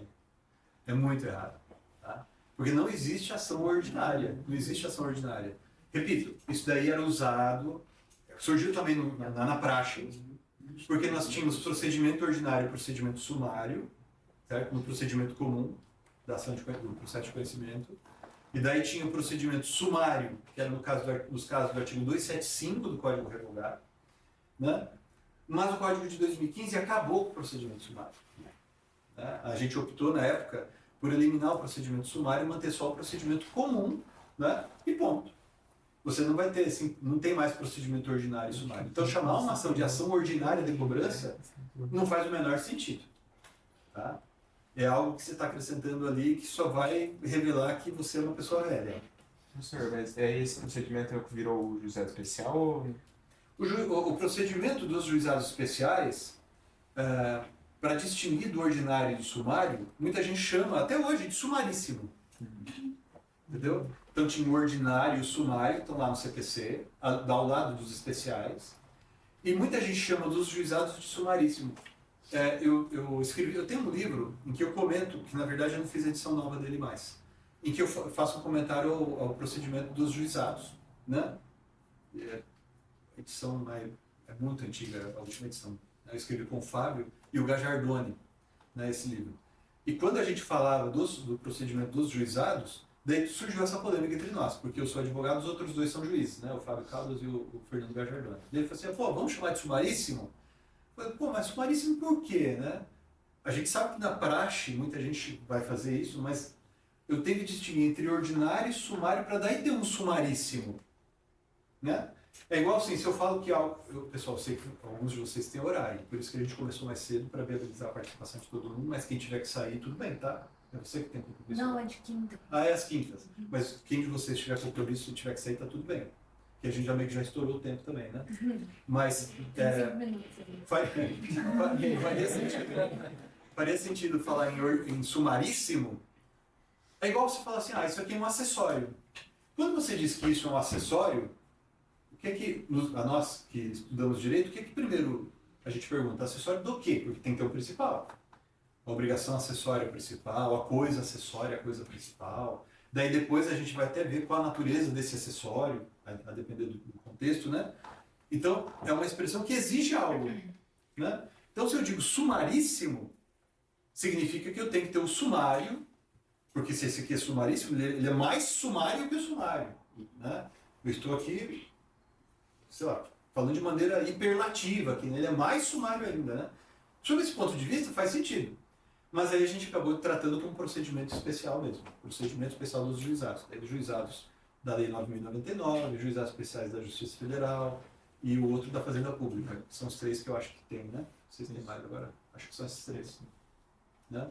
É muito errado. Tá? Porque não existe ação ordinária. Não existe ação ordinária. Repito, isso daí era usado... Surgiu também na praxe, porque nós tínhamos procedimento ordinário e procedimento sumário, certo? No procedimento comum da ação do processo de conhecimento. E daí tinha o procedimento sumário, que era nos casos do artigo 275 do Código Revogado. Né? Mas o Código de 2015 acabou com o procedimento sumário. Né? A gente optou, na época, por eliminar o procedimento sumário e manter só o procedimento comum, né? E ponto. Você não vai ter, assim, não tem mais procedimento ordinário e sumário. Então, chamar uma ação de ação ordinária de cobrança não faz o menor sentido. Tá? É algo que você está acrescentando ali que só vai revelar que você é uma pessoa velha. Professor, mas esse procedimento que virou o juizado especial ou... O procedimento dos juizados especiais, para distinguir do ordinário e do sumário, muita gente chama, até hoje, de sumaríssimo. Entendeu? Então tinha o ordinário e o sumário, que estão lá no CPC, ao lado dos especiais. E muita gente chama dos juizados de sumaríssimo. Eu tenho um livro em que eu comento, que na verdade eu não fiz a edição nova dele mais, em que eu faço um comentário ao procedimento dos juizados. Né? A edição é muito antiga, a última edição. Eu escrevi com o Fábio e o Gajardoni, né, esse livro. E quando a gente falava do procedimento dos juizados, daí surgiu essa polêmica entre nós, porque eu sou advogado, os outros dois são juízes, né, o Fábio Caldas e o Fernando Gajardoni. Daí ele falou assim, pô, vamos chamar de sumaríssimo? Eu falei, pô, mas sumaríssimo por quê, né? A gente sabe que na praxe muita gente vai fazer isso, mas eu tenho que distinguir entre ordinário e sumário para daí ter um sumaríssimo, né? É igual assim, se eu falo que pessoal, eu sei que alguns de vocês têm horário, por isso que a gente começou mais cedo para viabilizar a participação de todo mundo, mas quem tiver que sair, tudo bem, tá? É você que tem compromisso? Não, é de quinta. Ah, é às quintas. Mas quem de vocês tiver compromisso e tiver que sair, tá tudo bem. Que a gente já meio que já estourou o tempo também, né? Mas Tem 5 minutos ali. Faria sentido falar em sumaríssimo. É igual você falar assim, isso aqui é um acessório. Quando você diz que isso é um acessório, a nós que estudamos direito, o que primeiro a gente pergunta? Acessório do quê? Porque tem que ter o principal. A obrigação acessória principal, a coisa acessória, a coisa principal. Daí depois a gente vai até ver qual a natureza desse acessório, a depender do contexto, né? Então, é uma expressão que exige algo, né? Então, se eu digo sumaríssimo, significa que eu tenho que ter o sumário, porque se esse aqui é sumaríssimo, ele é mais sumário que o sumário, né? Eu estou aqui, sei lá, falando de maneira hiperlativa, que ele é mais sumário ainda, né? Sob esse ponto de vista, faz sentido. Mas aí a gente acabou tratando como um procedimento especial mesmo. Procedimento especial dos juizados. Daí, juizados da Lei 9.099, juizados especiais da Justiça Federal e o outro da Fazenda Pública. São os três que eu acho que tem, né? Não sei se tem mais agora. Acho que são esses três. Né?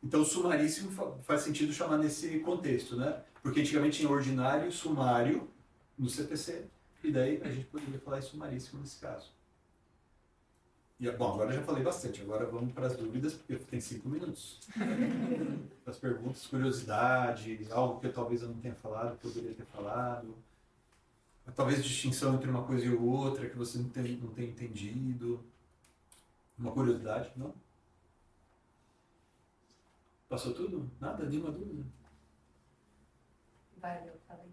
Então, sumaríssimo faz sentido chamar nesse contexto, né? Porque antigamente tinha ordinário, sumário no CPC, e daí a gente poderia falar em sumaríssimo nesse caso. E, bom, agora eu já falei bastante, agora vamos para as dúvidas, porque tem 5 minutos. Para as perguntas, curiosidade, algo que talvez eu não tenha falado, que eu poderia ter falado. Talvez distinção entre uma coisa e outra, que você não tenha entendido. Uma curiosidade, não? Passou tudo? Nada? Nenhuma dúvida? Valeu, falei.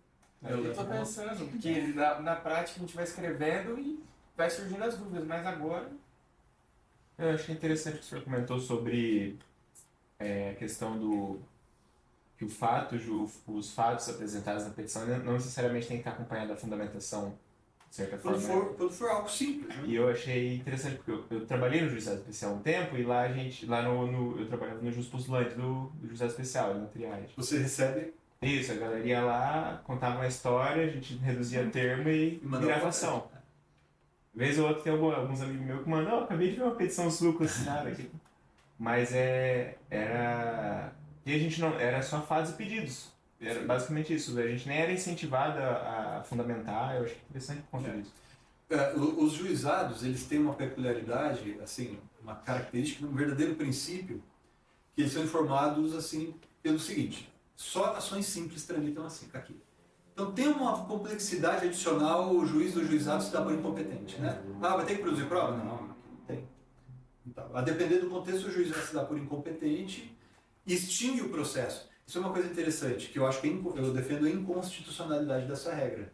Eu tô pensando, porque na prática a gente vai escrevendo e vai surgindo as dúvidas, mas agora... Eu achei interessante o que o senhor comentou sobre a questão do que os fatos apresentados na petição não necessariamente tem que estar acompanhado da fundamentação, de certa forma. Quando for algo simples. Né? E eu achei interessante, porque eu trabalhei no Juizado Especial há um tempo, e lá eu trabalhava no Juspostulante do Juizado Especial, na triagem. Você recebe... Isso, a galera ia lá, contava uma história, a gente reduzia termo e virava ação. Vez ou outra tem alguns amigos meus que mandam, acabei de ver uma petição sua com assinada aqui. Mas era... E a gente não... Era só fatos e pedidos. Era basicamente isso. A gente nem era incentivado a fundamentar. Eu achei interessante por conta disso. Os juizados, eles têm uma peculiaridade, assim, uma característica, um verdadeiro princípio, que eles são informados, assim, pelo seguinte. Só ações simples tramitam assim, aqui. Então tem uma complexidade adicional, o juiz do juizado se dá por incompetente, né? Ah, vai ter que produzir prova? Não tem. Então, a depender do contexto, o juiz vai se dar por incompetente e extingue o processo. Isso é uma coisa interessante, que eu acho que eu defendo a inconstitucionalidade dessa regra.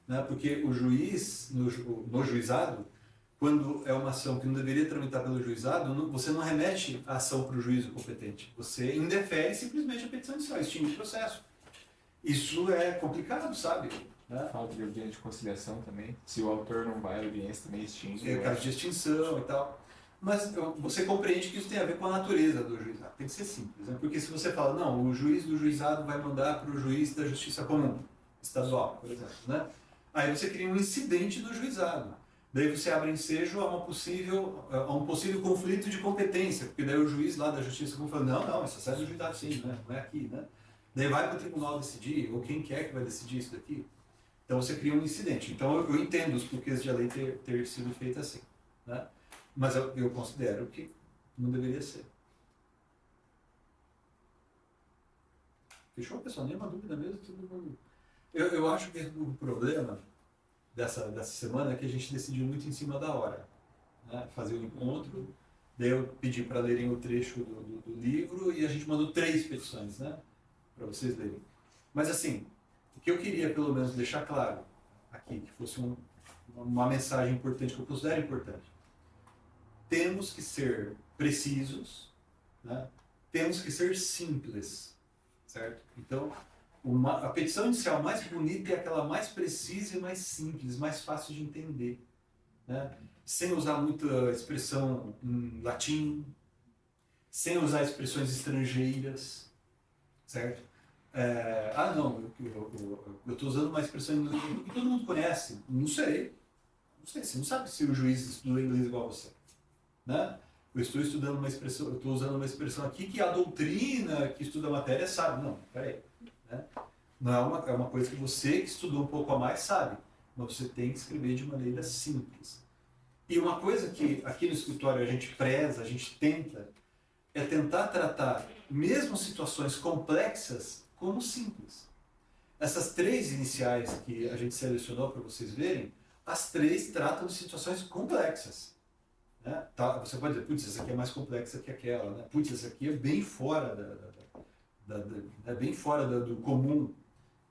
Né? Porque o juiz, no juizado, quando é uma ação que não deveria tramitar pelo juizado, você não remete a ação para o juízo competente. Você indefere simplesmente a petição inicial, extingue o processo. Isso é complicado, sabe? Né? Falta de audiência de conciliação também. Se o autor não vai à audiência, também extingue. É o caso de extinção e tal. Mas você compreende que isso tem a ver com a natureza do juizado. Tem que ser simples. Né? Porque se você fala, não, o juiz do juizado vai mandar para o juiz da justiça comum, estadual, por exemplo. Né? Aí você cria um incidente do juizado. Daí você abre ensejo a um possível conflito de competência. Porque daí o juiz lá da justiça comum fala, não, isso sai do juizado sim, né? Não é aqui, né? Daí vai para o tribunal decidir, ou quem quer que vai decidir isso daqui. Então você cria um incidente. Então eu entendo os porquês de a lei ter sido feita assim. Né? Mas eu considero que não deveria ser. Fechou, pessoal? Nenhuma dúvida mesmo? Tudo bom. Eu acho que o problema dessa semana é que a gente decidiu muito em cima da hora. Né? Fazer o encontro, daí eu pedi para lerem o trecho do livro e a gente mandou 3 petições, né? Para vocês lerem. Mas assim, o que eu queria pelo menos deixar claro aqui, que fosse uma mensagem importante, que eu considero importante. Temos que ser precisos, né? Temos que ser simples, certo? Então, a petição inicial mais bonita é aquela mais precisa e mais simples, mais fácil de entender, né? Sem usar muita expressão em latim, sem usar expressões estrangeiras, certo? Eu estou usando uma expressão em inglês que todo mundo conhece. Não sei, você não sabe se o juiz estuda inglês igual a você. Né? Eu estou usando uma expressão aqui que a doutrina que estuda a matéria sabe. Não, peraí. Né? Não é uma coisa que você que estudou um pouco a mais sabe, mas você tem que escrever de maneira simples. E uma coisa que aqui no escritório a gente preza, a gente tenta, é tentar tratar mesmo situações complexas como simples. Essas 3 iniciais que a gente selecionou para vocês verem, as 3 tratam de situações complexas. Né? Tá, você pode dizer, putz, essa aqui é mais complexa que aquela, né? Putz, essa aqui é bem fora bem fora do comum,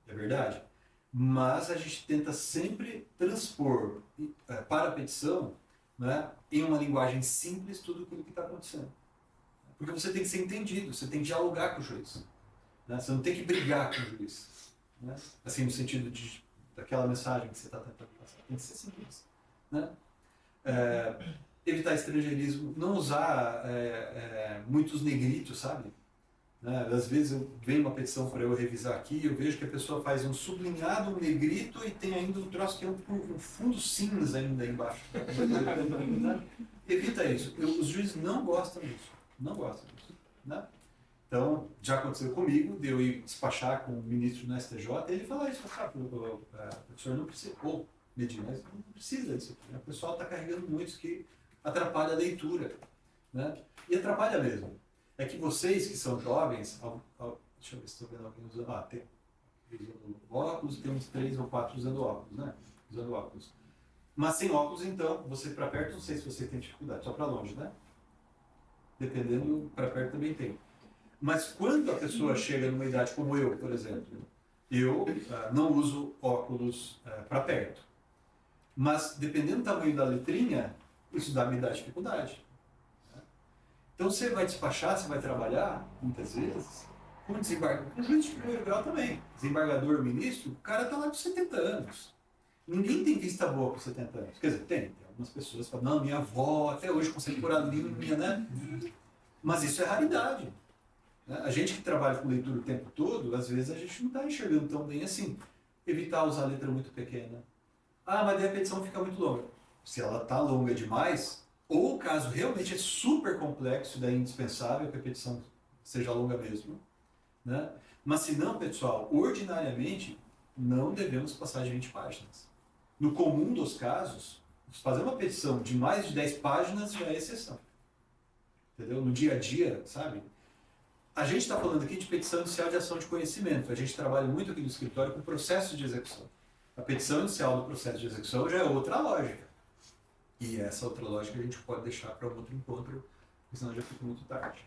é verdade? Mas a gente tenta sempre transpor para a petição, né, em uma linguagem simples tudo aquilo que está acontecendo. Porque você tem que ser entendido, você tem que dialogar com o juiz. Né? Você não tem que brigar com o juiz. Né? Assim, no sentido de daquela mensagem que você está tentando passar. Tem que ser simples. Né? Evitar estrangeirismo, não usar muitos negritos, sabe? Né? Às vezes vem uma petição para eu revisar aqui, eu vejo que a pessoa faz um sublinhado, um negrito e tem ainda um troço que é um fundo cinza ainda embaixo. Evita isso. Os juízes não gostam disso. Não gostam disso. Né? Então, já aconteceu comigo, de eu ir despachar com o ministro no STJ, e ele fala isso, o professor não precisa, ou Medina, não precisa disso. Né? O pessoal está carregando muitos que atrapalha a leitura. Né? E atrapalha mesmo. É que vocês que são jovens, deixa eu ver se estou vendo alguém usando, tem usando óculos, tem uns 3 ou 4 usando óculos, né? Usando óculos. Mas sem óculos, então, você para perto, não sei se você tem dificuldade, só para longe, né? Dependendo, para perto também tem. Mas quando a pessoa chega numa idade como eu, por exemplo, eu não uso óculos para perto. Mas dependendo do tamanho da letrinha, isso me dá dificuldade. Então você vai despachar, você vai trabalhar, muitas vezes, com desembargador, com juiz de primeiro grau também. Desembargador, ministro, o cara está lá com 70 anos. Ninguém tem vista boa com 70 anos. Quer dizer, tem algumas pessoas que falam, não, minha avó até hoje consegue pôr a linha, né? Mas isso é raridade. Né? A gente que trabalha com leitura o tempo todo, às vezes a gente não está enxergando tão bem assim. Evitar usar letra muito pequena. Mas daí a petição fica muito longa. Se ela está longa demais, ou o caso realmente é super complexo, daí é indispensável que a petição seja longa mesmo. Né? Mas se não, pessoal, ordinariamente não devemos passar de 20 páginas. No comum dos casos, fazer uma petição de mais de 10 páginas já é exceção. Entendeu? No dia a dia, sabe? A gente está falando aqui de petição inicial de ação de conhecimento. A gente trabalha muito aqui no escritório com processo de execução. A petição inicial do processo de execução já é outra lógica. E essa outra lógica a gente pode deixar para um outro encontro, porque senão já fica muito tarde.